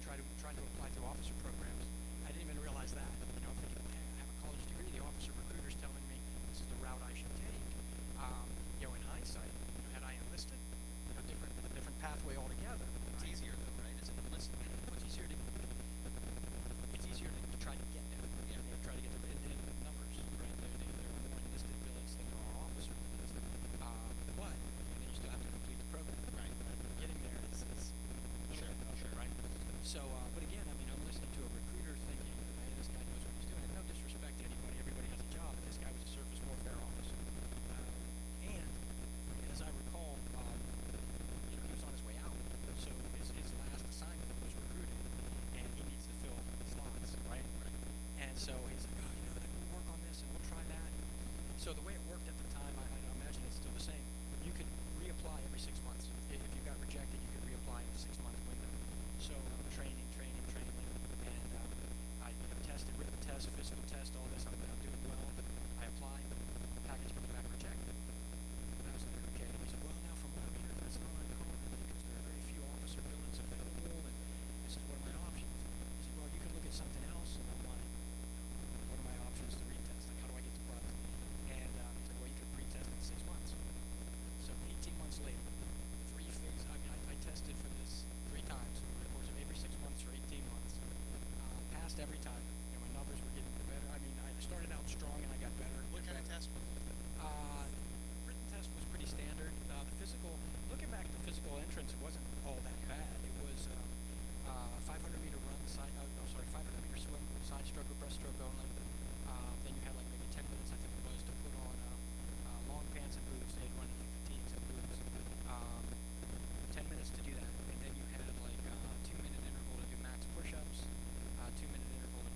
trying to apply through officer programs. I didn't even realize that. I'm thinking, okay, I have a college degree. The officer recruiter's telling me this is the route I should take. In hindsight, had I enlisted, different pathway altogether. It's right? easier though, right? Is it enlisted? It's easier to try to get there. Yeah. Try to get there in numbers, right? There are more enlisted billets than there are officer billets. But then you still have to complete the program. Right. Getting there is Sure. right? So, but again, I mean, I'm listening to a recruiter thinking, hey, this guy knows what he's doing. And no disrespect to anybody, everybody has a job. But this guy was a surface warfare officer. And as I recall, he was on his way out. So his last assignment was recruiting, and he needs to fill slots, right? And so he's like, we'll work on this and we'll try that. So the way it worked at the time, I imagine it's still the same. You could reapply every 6 months. If you got rejected, you could reapply in a 6-month window. So training, and I tested, written test, physical test, all this. I'm doing well. I apply, package comes back rejected. And I was like, okay. He said, well, now from what I'm hearing, that's not uncommon because there are very few officer billets available, and this is one of my options. He said, well, you could look at something else. And I'm like, what are my options to retest? Like, how do I get to buzz? And he said, well, you could retest in 6 months. So 18 months later, 3 phases. I mean, I tested for this 3 times over the course of every 6 months or 18 months. Passed every time. My numbers were getting better. I mean, I started out strong and I got better. What kind of test was it? Written test was pretty standard. The physical, looking back at the physical entrance, it wasn't all that bad. It was 500-meter run, 500-meter swim, side stroke or breaststroke only. Then you had like maybe 10 minutes, I think it was, to put on long pants and boots. They had run fatigues and boots. 10 minutes to do that. And then you had like a 2-minute interval to do max push-ups, 2-minute interval to do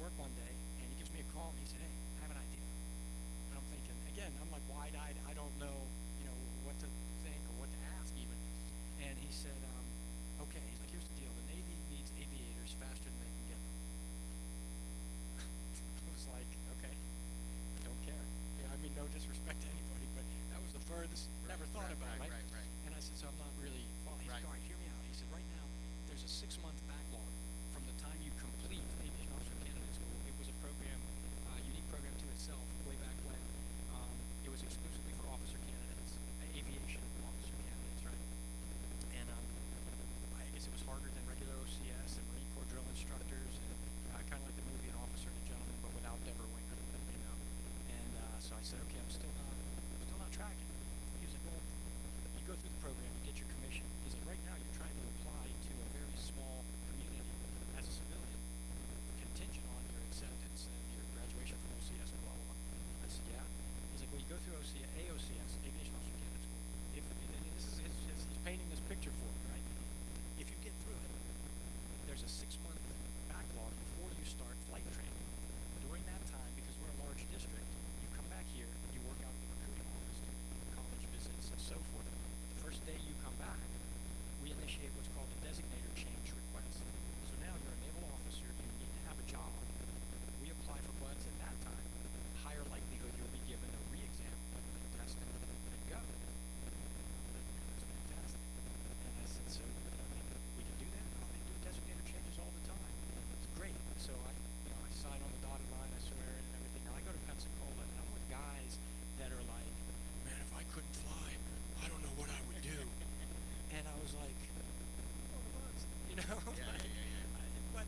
work one day, and he gives me a call, and he said, "Hey, I have an idea." And I'm thinking, again, I'm like wide-eyed. I don't know, what to think or what to ask even. And he said, "Okay." He's like, "Here's the deal. The Navy needs aviators faster than they can get them." I was like, "Okay, I don't care." I mean, no disrespect to anybody, but that was the furthest. Never thought about it, right? And I said, "So I'm not really following." He's like, "All right, hear me out." He said, "Right now, there's a 6-month backlog from the time you complete Aviation Officer Candidate School." It was a program, unique program to itself, way back when. It was exclusively for officer candidates, aviation officer candidates, right? And I guess it was harder than regular OCS and Marine Corps drill instructors, and kind of like the movie An Officer and a Gentleman, but without Deborah Winger, And so I said, "Okay, I'm still not tracking." He was like, "Well, you go through the program, you get your commission." He's like, "Right now, you're trying to apply to a very small community as a civilian, contingent on your acceptance and your graduation from OCS and blah, blah, blah." I said, "Yeah." He's like, "Well, you go through AOCS, Aviation Officer Candidate School. And this is he's painting this picture for me, right? If you get through it, there's a 6-month backlog before you start flight training. During that time, because we're a large district, you come back here, you work out of the recruiting office, college visits, and so forth. But the first day you come back, we initiate what's called a designator change request. So now you're a naval officer, you need to have a job. We apply for buds at that time. Higher likelihood you'll be given a re-exam, a test, and go." That's fantastic. And I said, "So, we can do that?" "Oh, they do designator changes all the time." It's great. So I sign on the dotted line, I swear it and everything. Now I go to Pensacola, and I'm with guys that are like, "Man, if I couldn't fly, I don't know what I would do." And I was like, "Oh, the buds," But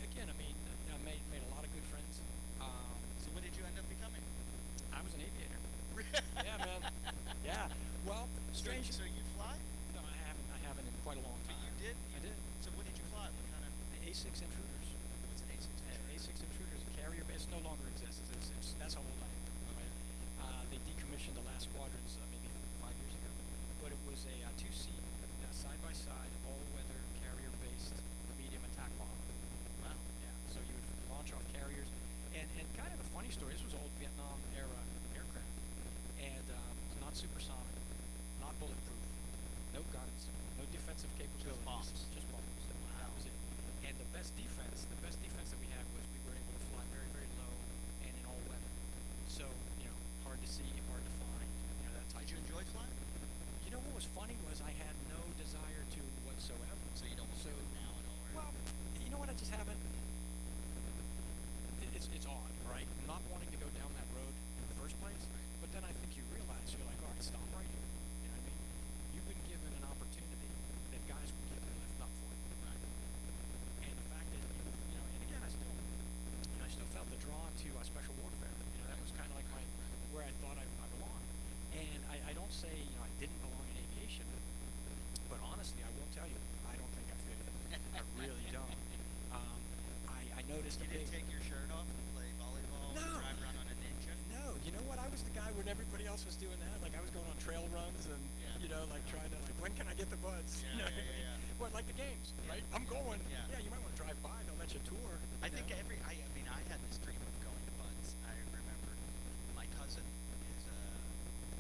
again, I mean, I made a lot of good friends. So what did you end up becoming? I was an aviator. Yeah, man. Yeah. Well, strange. So you fly? No, I haven't in quite a long But time. you did? I did. So what did you fly? What kind of? A6 intruders. What's an A6? A6 intruders, a carrier base, no longer exists. That's how old I am. Right? They decommissioned the last squadrons maybe 5 years ago, but it was a 2-seat side-by-side all-weather carrier-based medium attack bomber. Wow. Yeah. So you would launch off carriers, and kind of a funny story. This was old Vietnam era aircraft, and it's not supersonic, not bulletproof, no guns, no defensive capabilities, bombs. just bombs. Wow. That was it. And the best defense that we had was we were able to fly very, very low and in all weather. So hard to see, hard to find. That type. Did you enjoy flying? What was funny was I had no desire to whatsoever. So you don't do it now at all, right? Well, you know what? I just haven't. It's odd, right? Not wanting to go down that road in the first place, but then I think you realize you're like, all right, stop right here. You know what I mean? You've been given an opportunity that guys will give their left up for, right? And the fact that and again, I still felt the draw to special warfare. That was kind of like where I thought I belonged. And I don't say I didn't belong in aviation, but honestly, I will tell you, I don't think I fit in. I really don't. I noticed You didn't take your shirt off and play volleyball No. and drive around on a Ninja? No, you know what? I was the guy when everybody else was doing that. Like I was going on trail runs and trying to when can I get the buds? Yeah, yeah. What, like the games, right? I'm going. Yeah. You might want to drive by. They'll let you tour. I think I had this dream of going to buds. I remember my cousin is a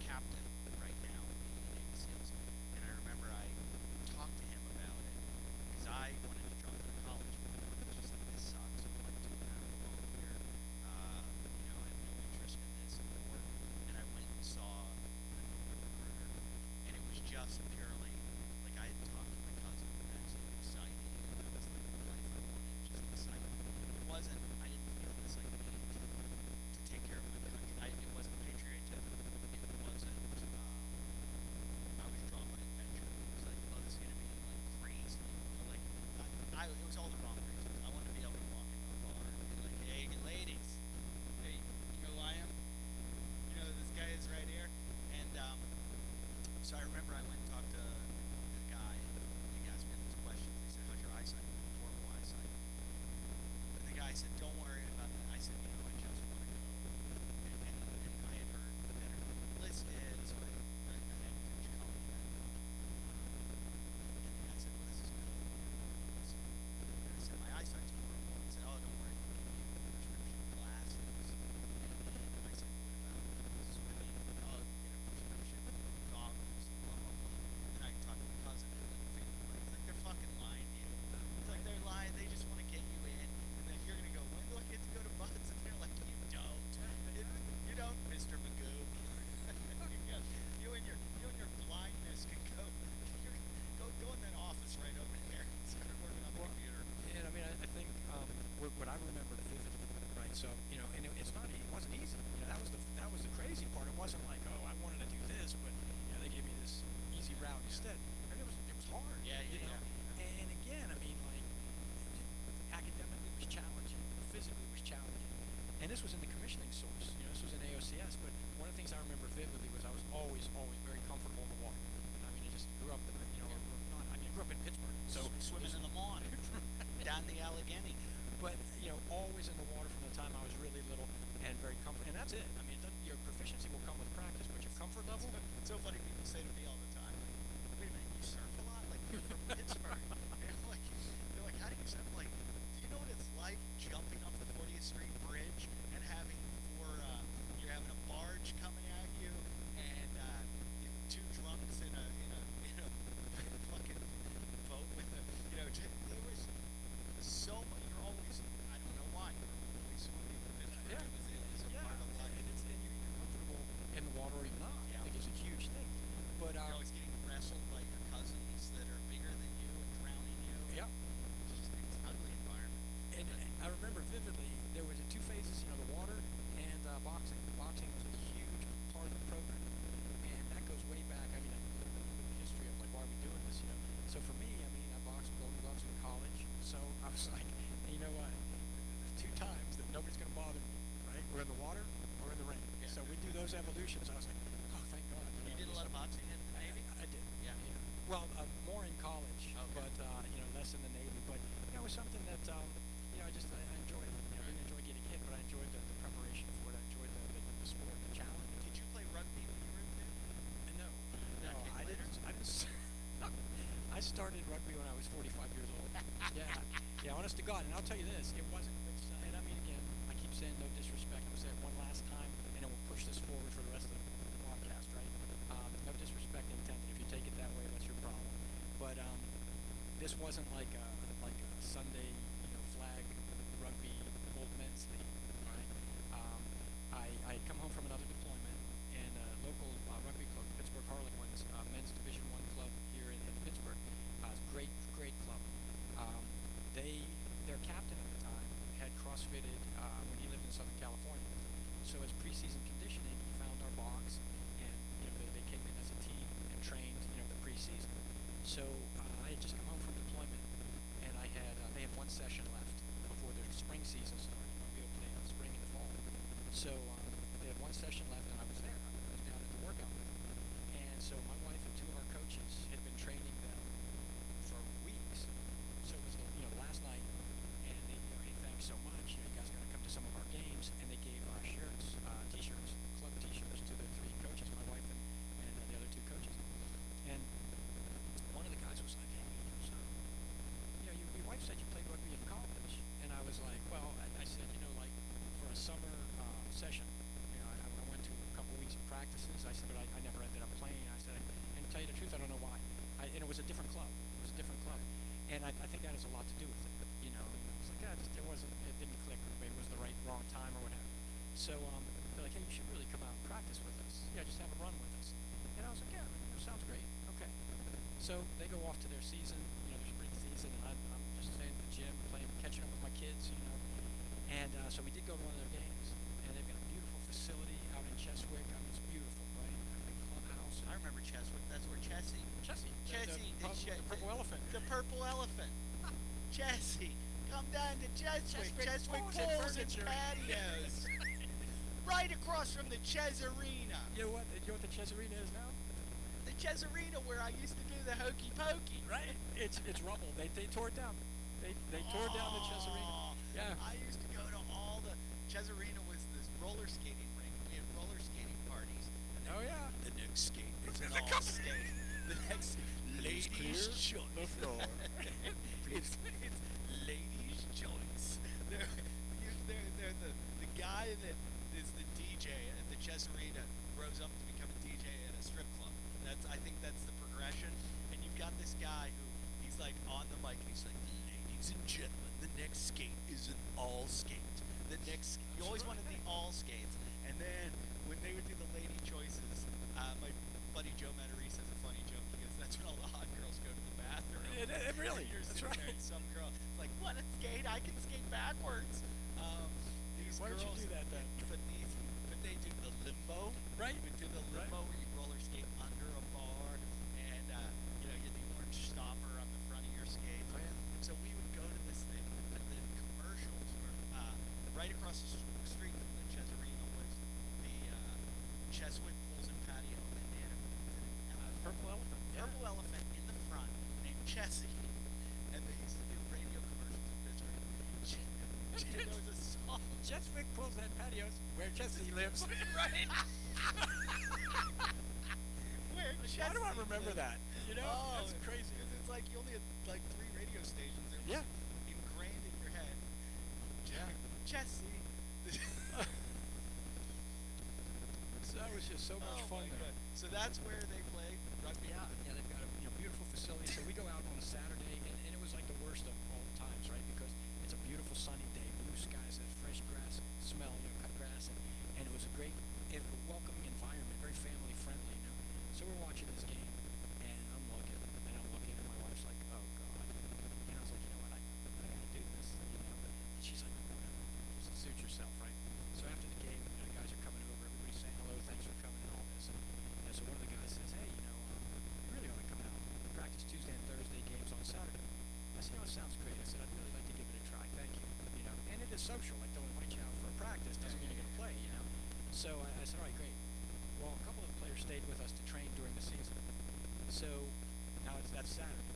captain right now in the Navy SEALs, and I remember I talked to him about it because I wanted to drop out of college. But it was just like, this sucks. I'm like 2.5 alone here. I have no interest in this anymore. And I went and saw a recruiter, and it was just purely like I had talked to my cousin, and that's exciting, and that was like the life I wanted, just exciting. It wasn't. I didn't feel this like need to take care of my country. It wasn't patriotism. It wasn't. I was drawn by adventure. It was like, oh, this is gonna be like crazy. It was all the wrong reasons. I wanted to be able to walk into a bar and be like, hey, ladies, hey, you know who I am? You know who this guy is right here? And so I remember I went and talked to a guy, and he asked me these questions. He said, how's your eyesight? Horrible eyesight. And the guy said, don't worry about that. I said, I just want to go. And I had heard that it listed, so I hadn't finished college yet. And the guy said, well, this is good. And I said, my eyesight's horrible. He said, oh, don't worry. There's level. So funny, people say to me all the time, like, wait a minute, you surf a lot? Like, you're from Pittsburgh. And they're like, how do you surf? Like, do you know what it's like jumping off the 40th Street Bridge and having you're having a barge coming at you and two drunks in a fucking boat with a, there was so much, you're always, I don't know why, you're always swimming in Pittsburgh. Yeah. It was a part of life. And you're comfortable in the water or you're not. Yeah. I think it's a huge thing. But You're always getting wrestled by your cousins that are bigger than you and drowning you. yeah. It's an ugly environment. And I remember vividly, there was two phases, the water and boxing. Boxing was a huge part of the program. And that goes way back. I mean, a little bit of history of like, why are we doing this, So for me, I boxed with Golden Gloves in college. So I was like, hey, you know what? 2 times that nobody's going to bother me, right? We're in the water or in the ring. Yeah. So we do those evolutions. I was like, oh, thank God. You did a lot of boxing in the Navy? I did. Yeah. Well, more in college, Okay. but less in the Navy. But it was something that I enjoyed. I didn't enjoy getting hit, but I enjoyed the preparation for it. I enjoyed the sport, the challenge. Did you play rugby when you were in the Navy? No, That came I later? didn't. I started rugby when I was 45 years old. Yeah, honest to God. And I'll tell you this, it wasn't. And I mean, again, I keep saying no disrespect. I'm gonna say it one last time, and then we'll push this forward for the rest of the podcast, right? No disrespect intended. If you take it that way, that's your problem. But this wasn't like a Sunday, flag rugby old men's league, right? I had come home from another deployment, and a local rugby club, Pittsburgh Harlequins, men's Division I club here in Pittsburgh, great club. Their captain at the time had CrossFitted when he lived in Southern California. So as preseason conditioning, he found our box, and they came in as a team and trained the preseason. So I had just come home from deployment, and they had 1 session left before their spring season started. Rugby opening in the spring and the fall. So they had 1 session left, and I was there. I was down at the workout. And so my wife and 2 of our coaches had been training them for weeks. So it was last night, and they hey, thanks so much. You guys got to come to some of our games, and they gave our shirts, t-shirts, club t-shirts to the 3 coaches, my wife and the other 2 coaches. And one of the guys was like, hey, your wife said you played rugby in college, and I was like, well, I said, like for a summer session, I went to a couple weeks of practices. I said, but I never ended up playing. I said, and to tell you the truth, I don't know why. And it was a different club. And I think that has a lot to do with it. It's like, it didn't click, or maybe it was the wrong time or whatever. So they're like, hey, you should really come out and practice with us. Yeah, just have a run with us. And I was like, yeah, sounds great. Okay. So they go off to their season, their spring season, and I'm just staying at the gym, catching up with my kids, And so we did go to one of their games, and they've got a beautiful facility out in Cheswick. I mean, it's beautiful, right? A big clubhouse. I remember Cheswick. That's where Chessie. The purple elephant. The purple elephant. Chessie, come down to Cheswick. Cheswick pools and patios. Right across from the Chesarena. You know what the Chesarena is now? The Chesarena where I used to do the hokey pokey. Right. It's rubble. They tore it down. They tore down the Chesarena. Yeah. I used to go to all the Chesarena was this roller skating rink. We had roller skating parties. Oh yeah. The next skate is an all skate. The next ladies' choice. The floor. it's ladies' choice. They're the guy that is the DJ at the Chesarena grows up to become a DJ at a strip club. I think that's the progression. And you've got this guy who he's like on the mic and he's like, ladies and gentlemen, the next skate is an all skate. You always wanted the all skates. And then when they would do the lady choices, my buddy Joe Matarese has a funny joke. He goes, that's when all the hot girls go to the bathroom. It really. You're That's sitting right. there and some girl like, wanna skate? I can skate backwards. These Why don't girls, you do that then? But they do the limbo. Right. You would do the limbo where you roller skate under a bar, and you get the orange stopper on the front of your skates. Oh, yeah. So we would go to this thing, but the commercials were right across the street from the Chesarena was the Cheswick Pools and Patio, and they had a Purple elephant. Yeah. purple elephant in the front named Chessie, and they used to do radio commercials in Pittsburgh. There was a song. Cheswick Pools and Patios, where Chessie lives. Right. Why do I remember that? You know, Oh, that's crazy. Because it's like you only had like 3 radio stations. It was Yeah. ingrained in your head. Yeah. Jesse. So that was just so much Oh fun my there. God. So that's where they play rugby. Yeah, they've got a beautiful facility. So we go out on a Saturday, and it was like the worst of all times, right? Because it's a beautiful sunny day, blue skies, and fresh grass smell, cut grass, and it was a great, welcoming environment, very family friendly. So we're watching this game, and I'm looking, and my wife's like, oh God. And I was like, you know what, I gotta do this. And she's like, whatever, just suit yourself, right? So after the game, the guys are coming over, everybody's saying hello, thanks for coming, and all this. And so one of the guys says, hey, you really ought to come out. Practice Tuesday and Thursday, games on Saturday. I said, it sounds great. I said, I'd really like to give it a try. Thank you. And it is social. Like, they'll invite you out for a practice. Doesn't mean you're going to play. So I said, all right, great. Well, a couple of the players stayed with us to train during the season. So now that's Saturday.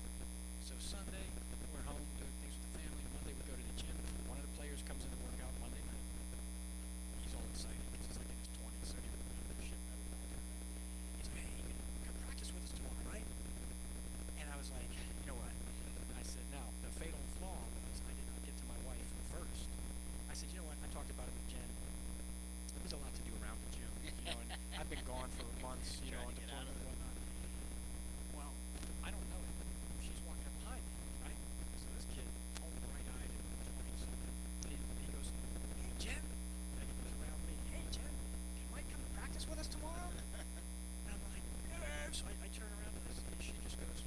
So Sunday, we're home doing things with the family. Monday, we go to the gym. One of the players comes in to work out Monday night. He's all excited because he's like in his 20s, so he doesn't know shit better than all that. He's like, hey, you can come practice with us tomorrow, right? And I was like, you know what? I said, no. The fatal flaw was I did not get to my wife first. I said, you know what? I talked about it with Jen. There's a lot to do around the gym, and I've been gone for months, on Trying to get out deployment of and it. whatnot. Well, I don't know it. She's walking up behind me, right? So this kid, all bright-eyed and 20-something, he goes, hey, Jen. And he goes around me, hey, Jen, can Mike come to practice with us tomorrow? And I'm like, yeah. So I turn around and she just goes,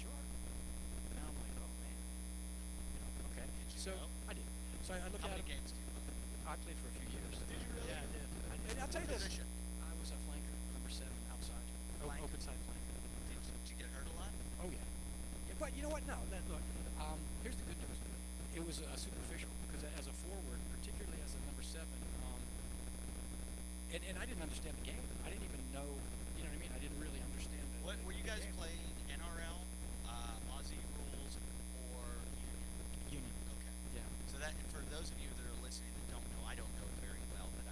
sure. And I'm like, oh, man. Okay. Did you So go? I did. So I looked How at many him. games do you play? I played for a few years. Did you really? Yeah, I did. And I'll tell you this. Position? I was a flanker, number 7, outside. Flanker. Open side flanker. Did you get hurt a lot? Oh, yeah. But you know what? No. Look, here's the good news. It was superficial because as a forward, particularly as a number 7, and I didn't understand the game. I didn't even know, you know what I mean? I didn't really understand the What were you the guys game. playing? NRL, Aussie rules, or Union? Union. Okay. Yeah. So that for those of you that are listening that don't know, I don't know it very well, but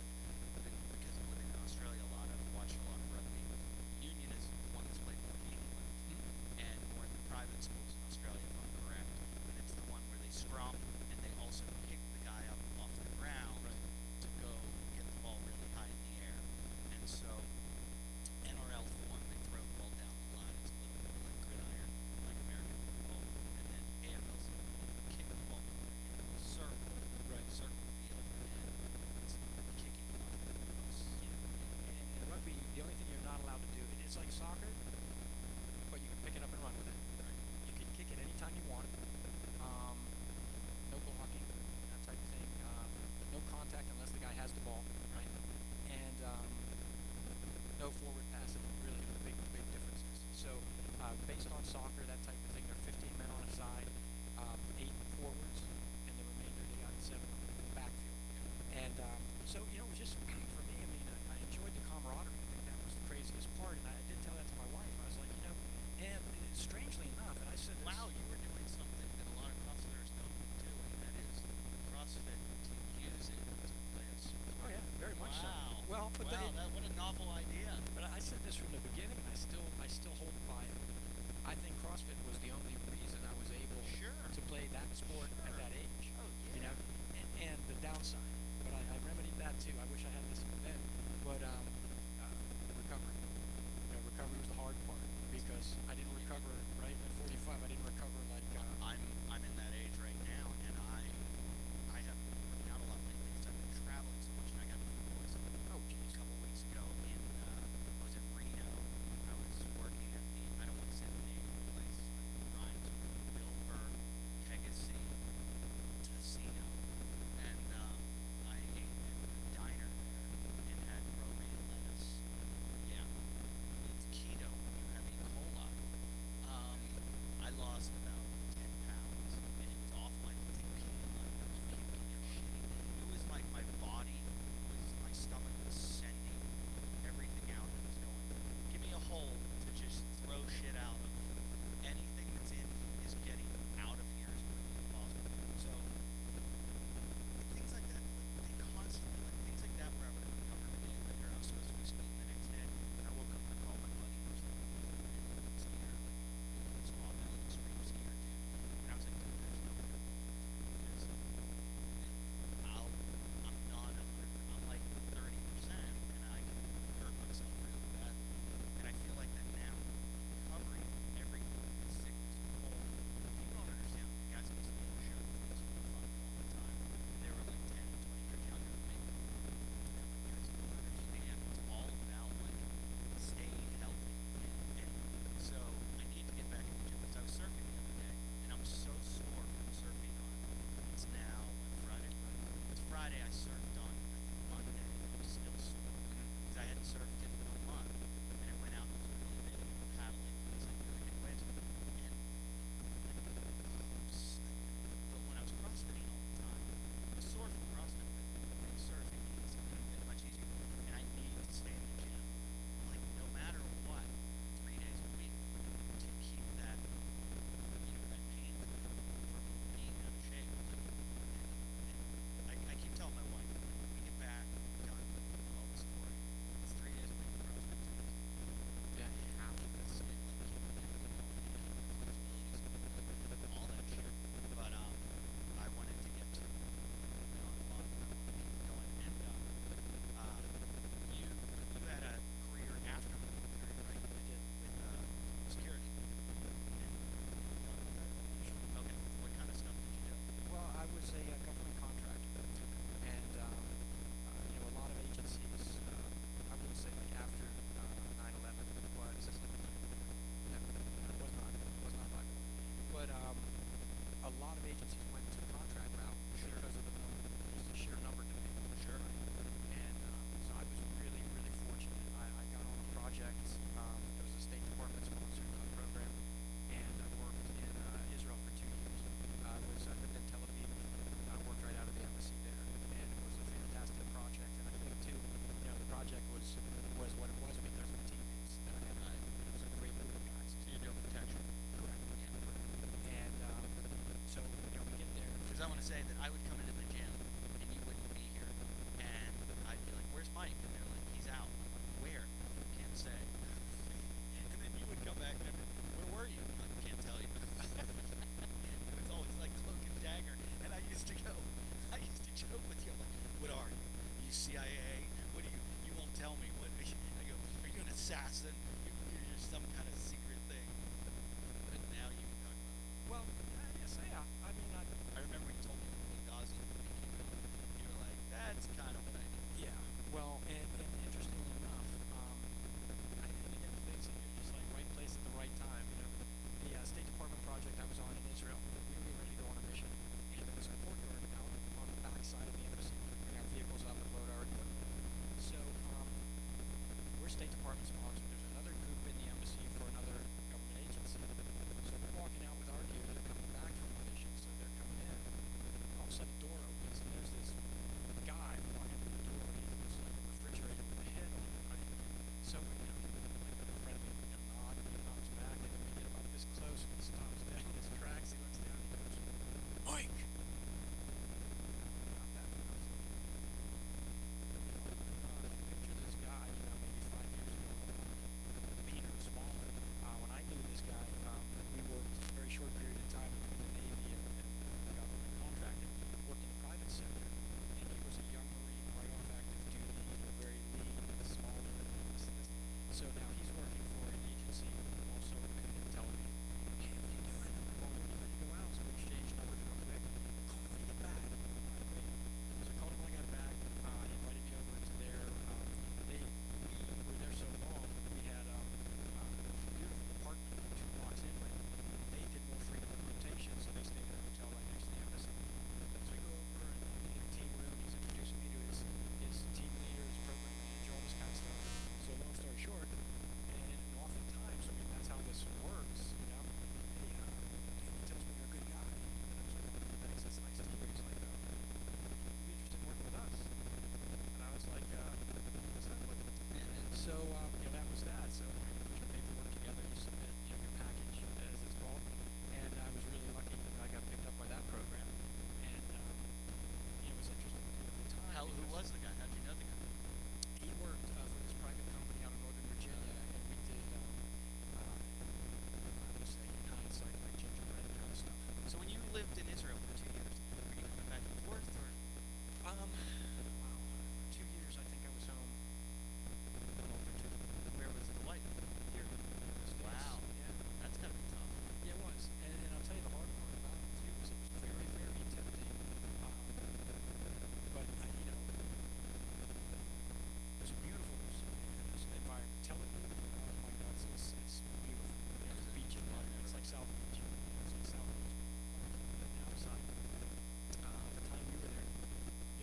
because I'm living in Australia a lot, I've watched a lot of rugby. Union is the one that's played more in England and more in the private schools in Australia, if I'm correct. And it's the one where they scrum and they also pick the guy up off the ground to go get the ball really high in the air. And so NRL is the one they throw the ball down the line. It's a little bit like gridiron, like American football. And then AFL's the one that kick the ball in a circle, circle field, and it's kicking off the post. And rugby, the only thing you're not allowed to do, it's like soccer, but you can pick it up and run with it. You can kick it anytime you want. No blocking, that type of thing. No contact unless the guy has the ball, right? And no forward passing, really the big differences. So based on soccer, that type of thing, there are 15 men on a side, 8 forwards, and the remainder they got 7 in the backfield. And so, it was just, for me, I mean, I enjoyed the camaraderie. I think that was the craziest part. And I did tell that to my wife. I was like, and strangely enough, and I said this. Wow, you were doing something that a lot of CrossFitters don't do, and that is CrossFit to use it to play a sport. Oh, yeah, very much so. Wow. Well, but wow, what a novel idea. But I said this from the beginning, and I still hold by it. I think CrossFit was the only reason I was able to play that sport at that age. Oh, yeah. And the downside. But I remedied that too. I wish I had listened then. But recovery. Recovery was the hard part because I didn't recover right at 45. I didn't recover like. I'm in that age right now, and I haven't worked out a lot lately because I've been traveling so much, and I got food poisoning. Oh, geez. A couple weeks ago, I was in Reno. I was working at I don't want to say the name of the place. It rhymes with Milford, Pegasus, Casino, and I ate at the diner there and had romaine lettuce. Yeah, it's keto. You have E. coli. I lost about 10 pounds, and it was off my say that I would come into the gym and you wouldn't be here, and I'd be like, "Where's Mike?" And they're like, "He's out." I'm like, "Where?" Can't say. And then you would come back and I'd be, "Where were you?" I'm like, "Can't tell you." It was always like cloak and dagger, and I used to joke with you. I'm like, "What are you? Are you CIA? What are you? You won't tell me. What?" I go, "Are you an assassin? You're some kind of secret thing." But now you can talk about it. Well, yes, yeah. I mean, I remember you told me when Gosling movie came out. You were like, "That's kind of what I do." yeah. Well, and interestingly enough, I think it things that you're just like right place at the right time. You know, the State Department project I was on in Israel, we were getting ready to go on a mission, and there was a courtyard out on the back side of the embassy. We bring our vehicles up and load our equipment. So we're State Department sponsored. There's another group in the embassy for another government agency. So we're walking out with our gear. They're coming back from the mission, so they're coming in. All of a sudden, the door opens, and there's this guy walking through the door. He looks like a refrigerator with a head on it. Right? So we give him like a friendly nod, and he nods back, and then we get about this close, and he stops dead in his tracks. He looks down, and he goes, "Mike!" Not that one. I was like, picture this guy, maybe 5 years ago, Peter Smallman. When I knew this guy, we worked a very short period of time in the Navy and the government contracting, worked in the private sector, and he was a young Marine right off active duty, very lean, small, this. So now he's working for an agency also and telling me, "Hey, what are you doing?" I'm like, "Well, I'm ready to go out." So we exchanged numbers real quick. "Call me when you get back." I'm like, "Great." So I called him when I got back. He invited me over to their, we were there so long, we had a beautiful apartment 2 blocks in, but they did more freedom of rotation, so they stayed in a hotel right next to the embassy. So we go over and we get a team room. He's introducing me to his team leader, his program manager, all this kind of stuff. So long story short, and oftentimes, I mean, that's how this works, you know. Hey, he tells me you're a good guy. And I was like, "Oh, thanks, that's nice to hear." He's like, "Would you be interested in working with us?" And I was like, "What's that with?" And so, that was that. So we put your paperwork together, you submit, your package, as it's called. And I was really lucky that I got picked up by that program. And, it was interesting at the time. Who was the guy? How'd you know the guy? He worked for this private company out of Northern Virginia, and we did, I would say, in hindsight, like gingerbread kind of stuff. So when you lived in Israel for 2 years, were you coming back and forth, or? Wow, for 2 years, I think I was home. A little over 2. Where was the wife? Here. Wow. Yeah. That's gotta be tough. Yeah, it was. And I'll tell you the hard part about it, too, was it was very, very tempting. But, it was a beautiful environment. Television, oh my God, it's beautiful. There's a beach in London. It's like South Beach. It's like South Beach. On the outside. The time we were there,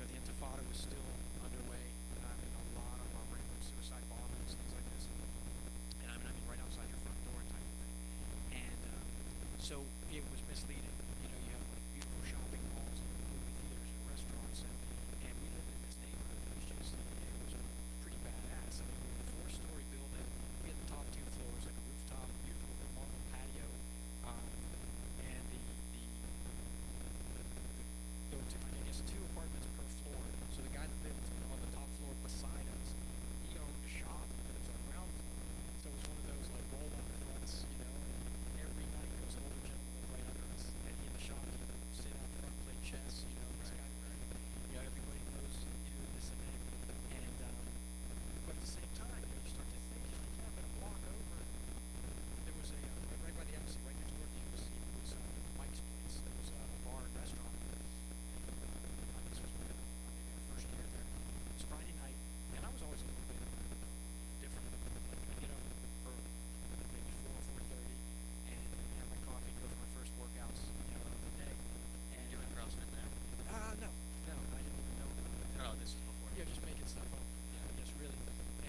the Intifada was still underway. A lot of random suicide bombings, things like this. And I mean right outside your front door type of thing. And so it was misleading. You have like beautiful shopping malls and movie theaters and restaurants, and we lived in this neighborhood. It was pretty badass. I mean, we were a 4-story building. We had the top 2 floors, like a rooftop, beautiful marble patio, and there were 2 apartments per floor. So the guy that lived on the top floor beside us, he owned a shop that was on the ground floor. So it was one of those like roll-up fronts, and every night there was an older gentleman lived right under us, and he and the shopkeeper would sit out front, play chess, this guy, right? Everybody knows this and that. And but at the same time, you start to think, but a block over, there was a right by the embassy, right next door to the embassy, was Mike's Place. There was a bar and restaurant. And this was maybe our first year there. It was Friday night, and I was always a little bit different. Like I'd get up early, like maybe 4:30, and have my coffee, go for my first workouts, of the day. And Doing CrossFit now? no, I didn't even know about it. Oh, this is before. Yeah, just making stuff up. Yeah, just really.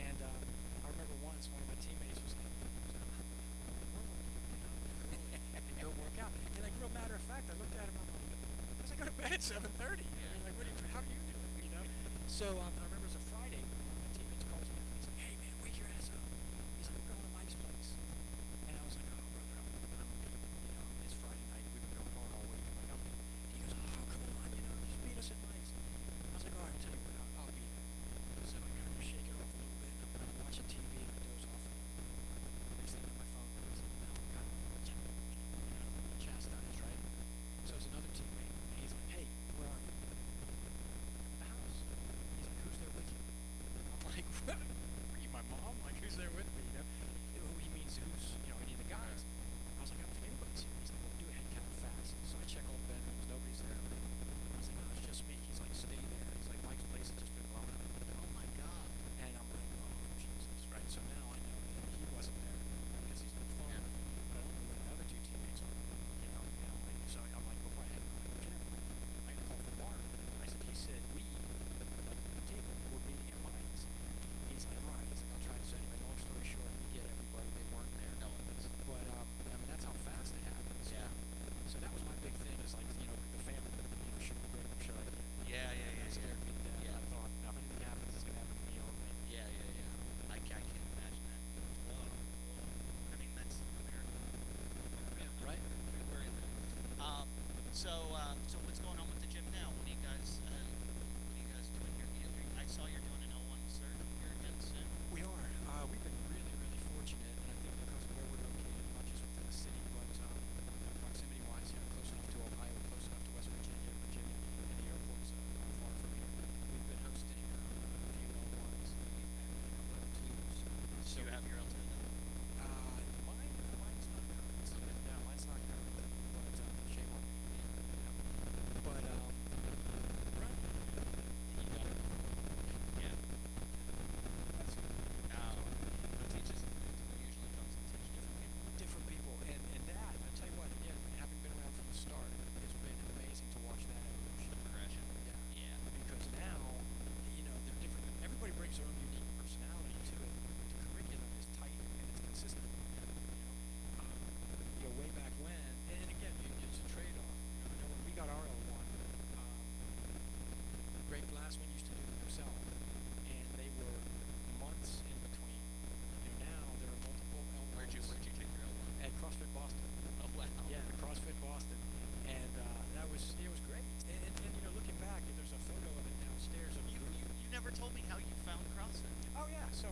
And I remember once one of my teammates was like, and go work out. And like, real matter of fact, I looked at him, I'm like, because I go to bed at 7:30. I mean, like, how do you do it, So I remember it was a Friday, one of my teammates calls me up, and he's like, "Hey man, wake your ass up." He's like, "We're going to Mike's Place." And I was like, "Oh brother, I'm beat. It's Friday night, we've been going all week." I'm like, "I'm beat." He goes, "Oh, come on, So what's going on with the gym now? What are you guys doing here? I saw you're doing an L1 cert here again soon. We are. We've been really, really fortunate, and I think because of where we're located, not just within the city, but proximity-wise, close enough to Ohio, close enough to West Virginia, and the airport's not far from here. We've been hosting a few L1s and a couple of L2s. So you have your L2 now? Mine's not current. Yeah, mine's not current, but shame on me. But right. You got it. Yeah. That's Who teaches? Who usually comes and teaches different people? different people, and that I tell you what, again, having been around from the start, it's been amazing to watch that evolution. The progression. Yeah. Yeah. Because now, they're different. Everybody brings their own unique personality to it. The curriculum is tight and it's consistent. Way back when, and again, it's a trade-off. I know when we got our L1, Greg Glassman used to do them himself, and they were months in between. Now there are multiple L1s. Where'd you take your L1? At CrossFit Boston. Oh wow. Yeah, CrossFit Boston, and it was great. And looking back, there's a photo of it downstairs of You never told me how you found CrossFit. Oh yeah, so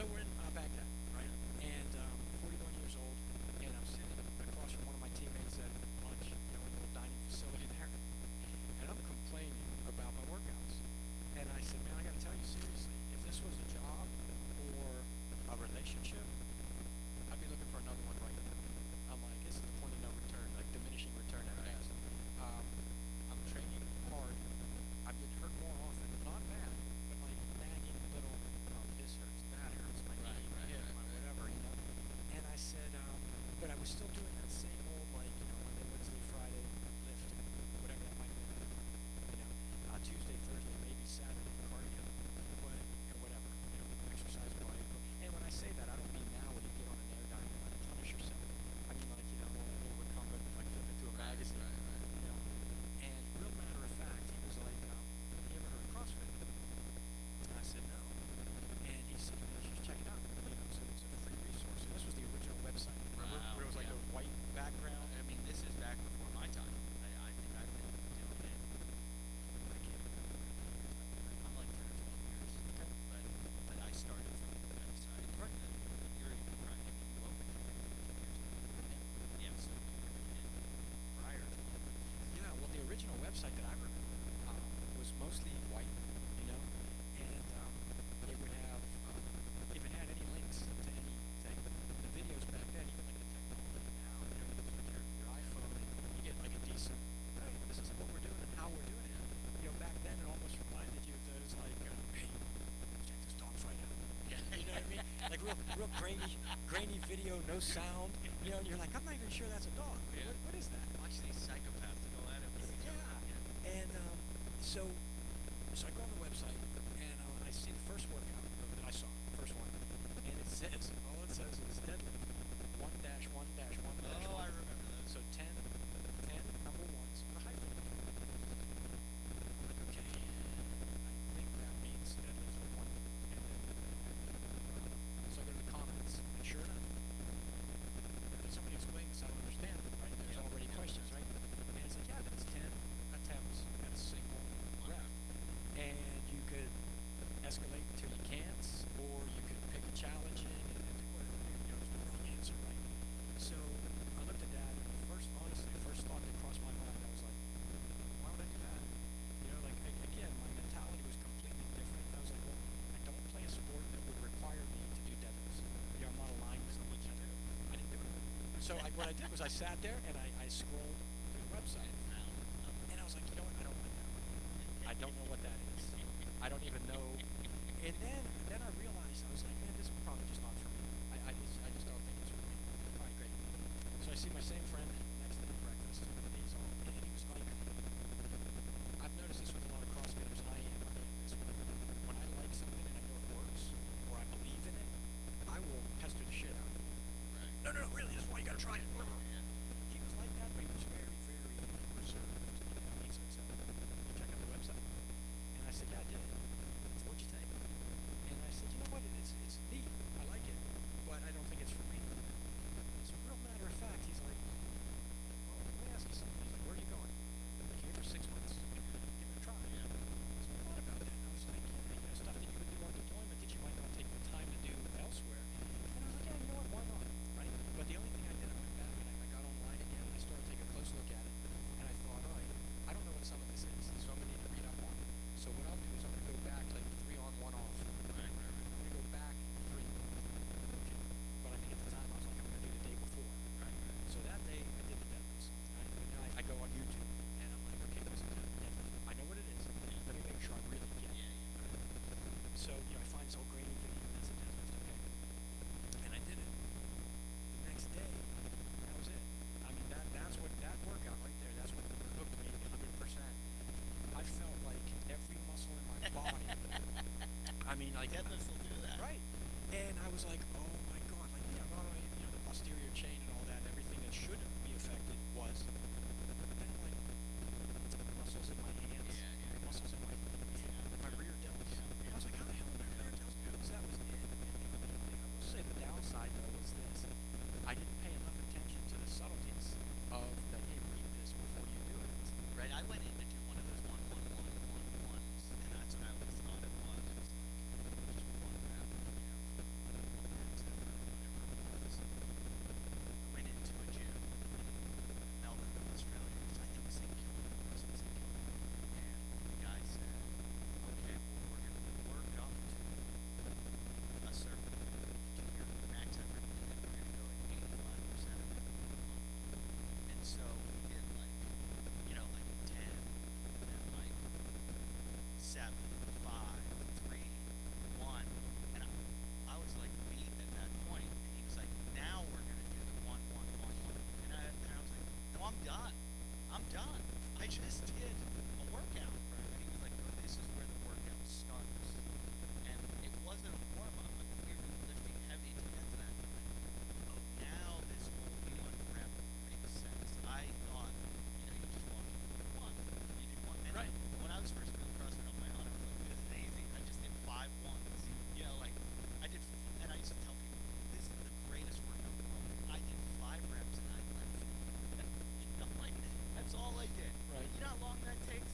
we're in Baghdad, right? And 41 years old, and I'm sitting across from one of my teammates at lunch, in a little dining facility there, and I'm complaining about my workouts. And I said, man, I got to tell you seriously, if this was a job or a relationship, I'd be looking for another one right now. I'm like, this is the point of no return, like diminishing return at best. I'm training hard. I've been hurt more often, not bad, but like nagging little, this hurts, that hurts, my knee, my hip, my whatever, And I said, but I was still doing that same old, Monday, Wednesday, Friday lift, whatever that might be, Tuesday, Thursday, maybe Saturday cardio, but whatever, exercise body. And when I say that, I don't mean now when you get on an air diet and punish yourself. I mean overcome it, flip it to a magazine, And real matter of fact, he was like, "You ever heard of CrossFit?" And I said, "No." And he said, "You should check it out." So it's a free resource. And this was the original website, remember? Wow, Where it was like yeah. the white background. I mean, this is back before my time. I think I've been doing it. I can't remember. I'm like 10 or 12 years. Okay. But I started from the website. Right. And you're even right. I mean, you opened it 15 years ago. Yeah. So prior to that. Yeah, well, the original website that I remember was mostly white, and it would have, if it had any links to anything, the videos back then, even like the technology now, you use like your iPhone and you get like a decent, hey, this is what we're doing and how we're doing it. Back then it almost reminded you of those like, hey, check this dog fight out. Yeah. You know what I mean? Like real grainy video, no sound. And you're like, I'm not even sure that's a dog. Yeah. What is that? Watch these psychopaths go at it with each other. Yeah. And so I go on the website and I see the first workout that I saw, the first one, and it says, all it says is deadlift, 1-1-1-1. Oh, I remember that. So 10 number ones with a hyphen. Like, okay, I think that means deadlift with one, and then so I go to the comments, and sure enough, if somebody explains this, I don't understand it, right? There's already questions, right? And it's like, yeah, that's 10 attempts at a single rep. And you could escalate until you can't, or you could pick a challenge in and do whatever. There's no wrong answer, right? So I looked at that, and the first thought that crossed my mind, I was like, why would I do that? Again, my mentality was completely different. I was like, well, I don't play a sport that would require me to do deadlifts. I'm not aligned with which I do. I didn't do it. So what I did was I sat there and I scrolled through the website, and I was like, you know what? I don't like that. I don't know what that is. I don't even know. And then I realized, I was like, man, this is probably just not for me. I just don't think it's for me. All right, great. So I see my same friend next day at breakfast, and he was like, I've noticed this with a lot of CrossFitters, and I am this way. When I like something and I know it works, or I believe in it, I will pester the shit out of it. Right. No, really, this is why you gotta try it. He was like that, but he was very, very reserved. He said, check out the website. And I said, yeah, I did. So what'd you think? And I said, you know what, it's neat. I like it, but I don't think it's for me. So real matter of fact, he's like, this is. So I'm going to need to read up on it. So what I'll do is I'm going to go back like 3 on, 1 off. Right. I'm going to go back 3. Okay. But I think at the time I was like, I'm going to do the day before. Right. So that day I did the deadlifts. I go on YouTube and I'm like, okay, what's a deadlift? I know what it is. Let me make sure I really get it. So, I find this whole grainy video, that's a deadlift, okay? And I did it. The next day, that was it. I mean, that workout right there, that's what hooked me 100%. I felt like every muscle in my body. I mean, like, Deadlifts will do that. right. And I was like, oh my God, like, not only, the posterior chain and all that, everything that should be affected was. But then I'm like, muscles in my hands, muscles in my rear delts. I was like, how the hell are my rear delts? So that was it. I will say the downside though was this: I didn't pay enough attention to the subtleties of like, hey, read this before you do it. Right. I went in to do one of those 1-1-1-1-1s, and that's what I always thought it was. It was like just one rep, max effort, whatever it was. I went into a gym in Melbourne, Australia. I think it was St. Kilda. And the guy said, "Okay, well, we're going to work up to a certain to your max effort, and then we're going to go at 85% of it." And so we did like 10, and then like 7, 5, 3, 1, and I was like beat at that point, and he was like, "Now we're gonna do the 1-1-1-1," and I was like, "No, I'm done. I'm done. I just did a workout." And he was like, "No, this is where the workout starts," and it wasn't a warm up. Like we were lifting heavy to get to that point. Oh, now this whole one rep makes sense. I thought, you just walk in one, you do one. And Right. when I was first doing CrossFit on my own, I was like, this is easy. I just did 5 ones. Like I did, and I used to tell people, this is the greatest workout in the world. I did 5 reps and I left. Like that's all I did. Right. You know how long that takes?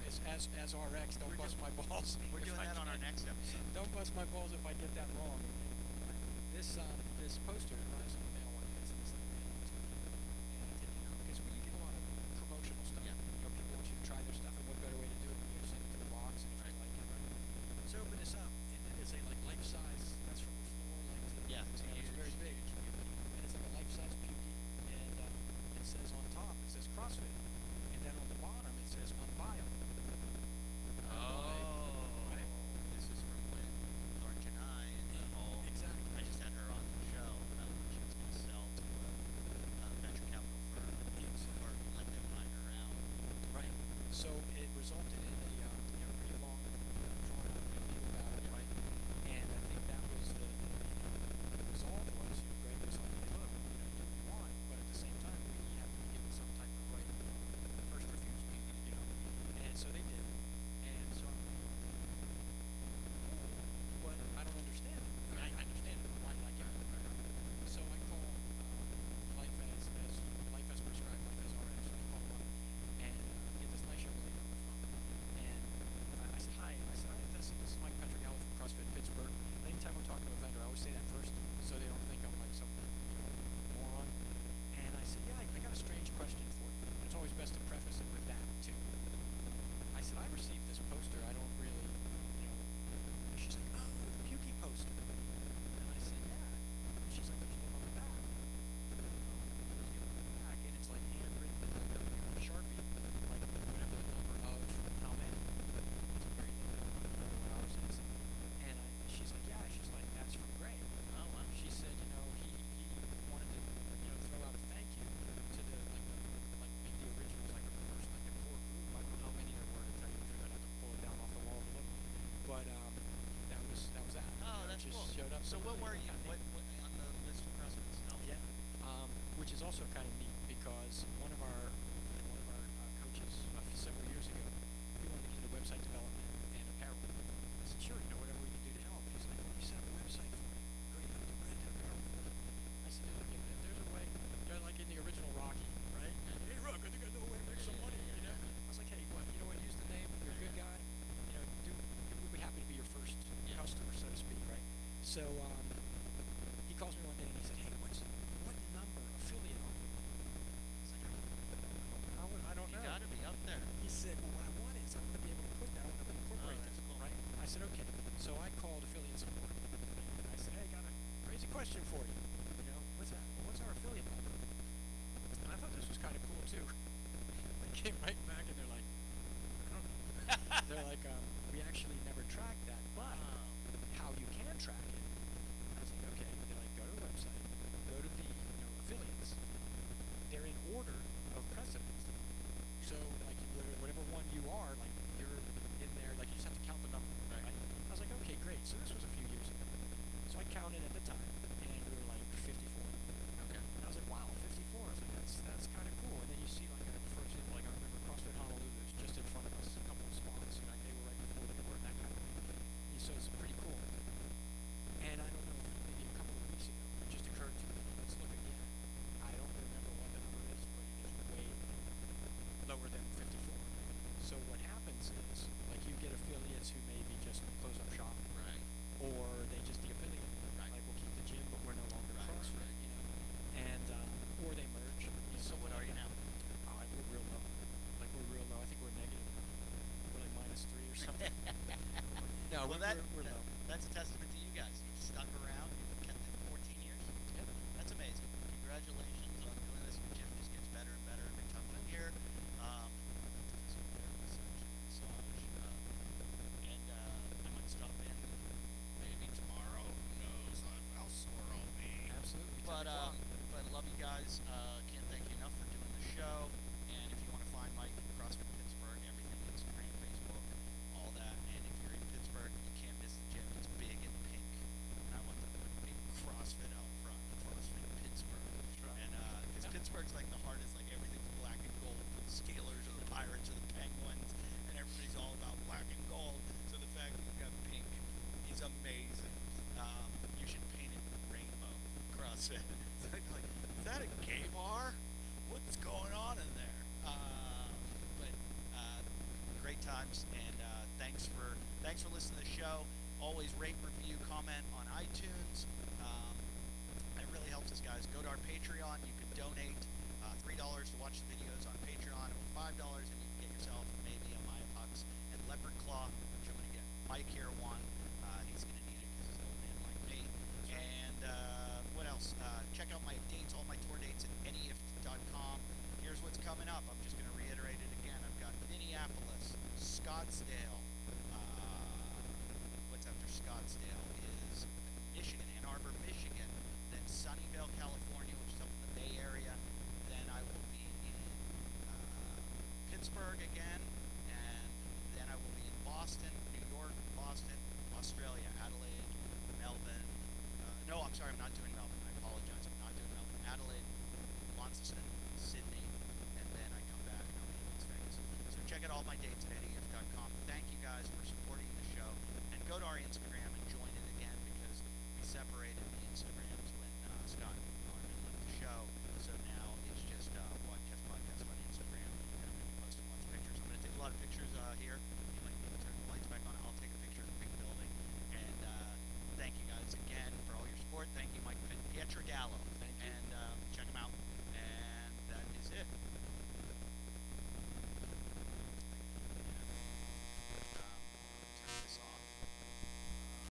as RX, don't We're bust my balls. We're if doing I that on our get- next episode. Don't bust my balls if I get that wrong. This poster arrives in the mail one day. It's like mail to me, and I take it out because we get a lot of promotional stuff. Yeah. You know, people want you to try their stuff, and what better way to do it than you send it to the box, and if you like it, right? So open this up, and it is a like life size. That's from the floor, like to the Yeah, it's you know, it's huge, very big, huge. and it's like a life size Pukey, and it says on top it says CrossFit, and then on the bottom it says Unbio. Oh, Right. this is from when Lauren and the whole. Exactly. I just had her on the show about when she was going to sell to a venture capital firm, or let them buy her out. Right. So it resulted in a pretty long, drawn out review about it, right? And I think that was the result was Greg was like, hey, look, do what you want, but at the same time we have to be given some type of right, first refusal, And so they did. And so I'm like, cool, but I don't understand it. I mean, I understand it, but why did I get it? So I call Life as prescribed, Life as RX, and I call them up and get this nice young lady on the phone. And I said, hi, this is Mike Petrogallo from CrossFit Pittsburgh. Anytime I'm talking to a vendor, I always say that first so they don't think I'm like some moron. And I said, yeah, I got a strange question for you. And it's always best to preface it with that, too. I said, I received this poster. I don't really, and she's like, oh, the Pukey poster. And I said, yeah. And she's like, there's one on the back. And it's like handwritten, Sharpie, like whatever the number of how many. It's a very limited number of ours is. And she's like, yeah. She's like, that's from Gray. Oh, wow. She said, he wanted to, throw out a thank you to the like make the originals like the first like the core group. I don't know how many there were to tell you the truth. I'd have to pull it down off the wall to look. But that was that. Oh, that's just cool. Showed up. So what really were you? kinda neat. What on the list of CrossFit stuff? Yeah, which is also kind of neat because one of our coaches several years ago, we wanted to get into website development and apparel. I said, sure, whatever we can do to help. He's like, well, you set up a website for me. Great, I'll do brand apparel for you. I said, look, if there's a way, they're like in the original Rocky, right? Hey, Rock, I think I know a way to make some money, I was like, hey, use the name, you're a good guy, we'll be happy to be your first customer, so to speak, right? So, he calls me one day and he said, hey, what number affiliate are you? I was like, I don't You know. gotta be up there. He said, well, what I want is I want to be able to put that, I want to incorporate that's that, cool. right? I said, okay. So I called affiliate support. And I said, hey, got a crazy question for you. What's that? Well, what's our affiliate number? And I thought this was kind of cool, too. They came right back and they're like, I don't know. They're like, we actually never tracked that, but how you can track it. I was like, okay. They're like, go to the website, go to the affiliates. They're in order of precedence. So like whatever one you are, like you're in there, like you just have to count the number, right? I was like, okay, great. So this was a few years ago. So I counted at the time, and we were like 54. Okay. And I was like, wow, 54. I was like, that's kind of cool. And then you see like, for example, like I remember CrossFit Honolulu's just in front of us, a couple of spots. Like they were right before the door and that kind of thing. And so it's pretty cool. And I don't know, maybe a couple of weeks ago, it just occurred to me, let's look again. I don't remember what the number is, but it is way lower than 54. So what happens is, like you get affiliates who maybe just close up shop, Right. or they just de-affiliate. Right. Like we'll keep the gym, but we're no longer Right, CrossFit, right. And or they merge. So what are you now? We're real low. Like we're real low. I think we're negative. We're like -3 or something. No, Well, we're low. that's a testament to you guys. You've stuck around. You've kept it 14 years. Yep. That's amazing. Congratulations on doing this. Your gym just gets better and better every time I'm here. And I might stop in maybe tomorrow. Who knows how sore I'll be. Absolutely. But I love you guys. Can't thank you enough for doing the show. And if you want to find Mike, CrossFit Pittsburgh, everything, Instagram, Facebook, all that. And if you're in Pittsburgh, you can't miss the gym. It's big and pink. And I want to put big CrossFit out front. CrossFit Pittsburgh. And because Pittsburgh's like the hardest, like everything's black and gold for the Steelers or the Pirates or the Penguins, and everybody's all about black and gold. So the fact that you got pink is amazing. You should paint it rainbow CrossFit. It's like, is that a gay bar? What's going on in there? But great times, and thanks for listening to the show. Always rate, review, comment on iTunes. It really helps us, guys. Go to our Patreon. You can donate $3 to watch the videos on Patreon, or $5, and you can get yourself maybe a Maya Pucks and Leopard Claw, which I'm going to get Mike here one. He's going to need it because he's an old man like me. And what else? Check out my dates, all my tour dates at anyif.com. Here's what's coming up. I'm just going to reiterate it again. I've got Minneapolis, Scottsdale. What's after Scottsdale is Michigan, Ann Arbor, Michigan. Then Sunnyvale, California, which is up in the Bay Area. Then I will be in Pittsburgh again, and then I will be in Boston, New York, Boston, Australia, Adelaide, Melbourne. No, I'm sorry, I'm not doing Melbourne. I apologize. I'm not doing Melbourne. Adelaide, Launceston, Sydney, and then I come back and I'll be in Las Vegas. So check out all my dates at anyif.com. Thank you guys for supporting the show, and go to our Instagram and join it again, because we separated the Instagram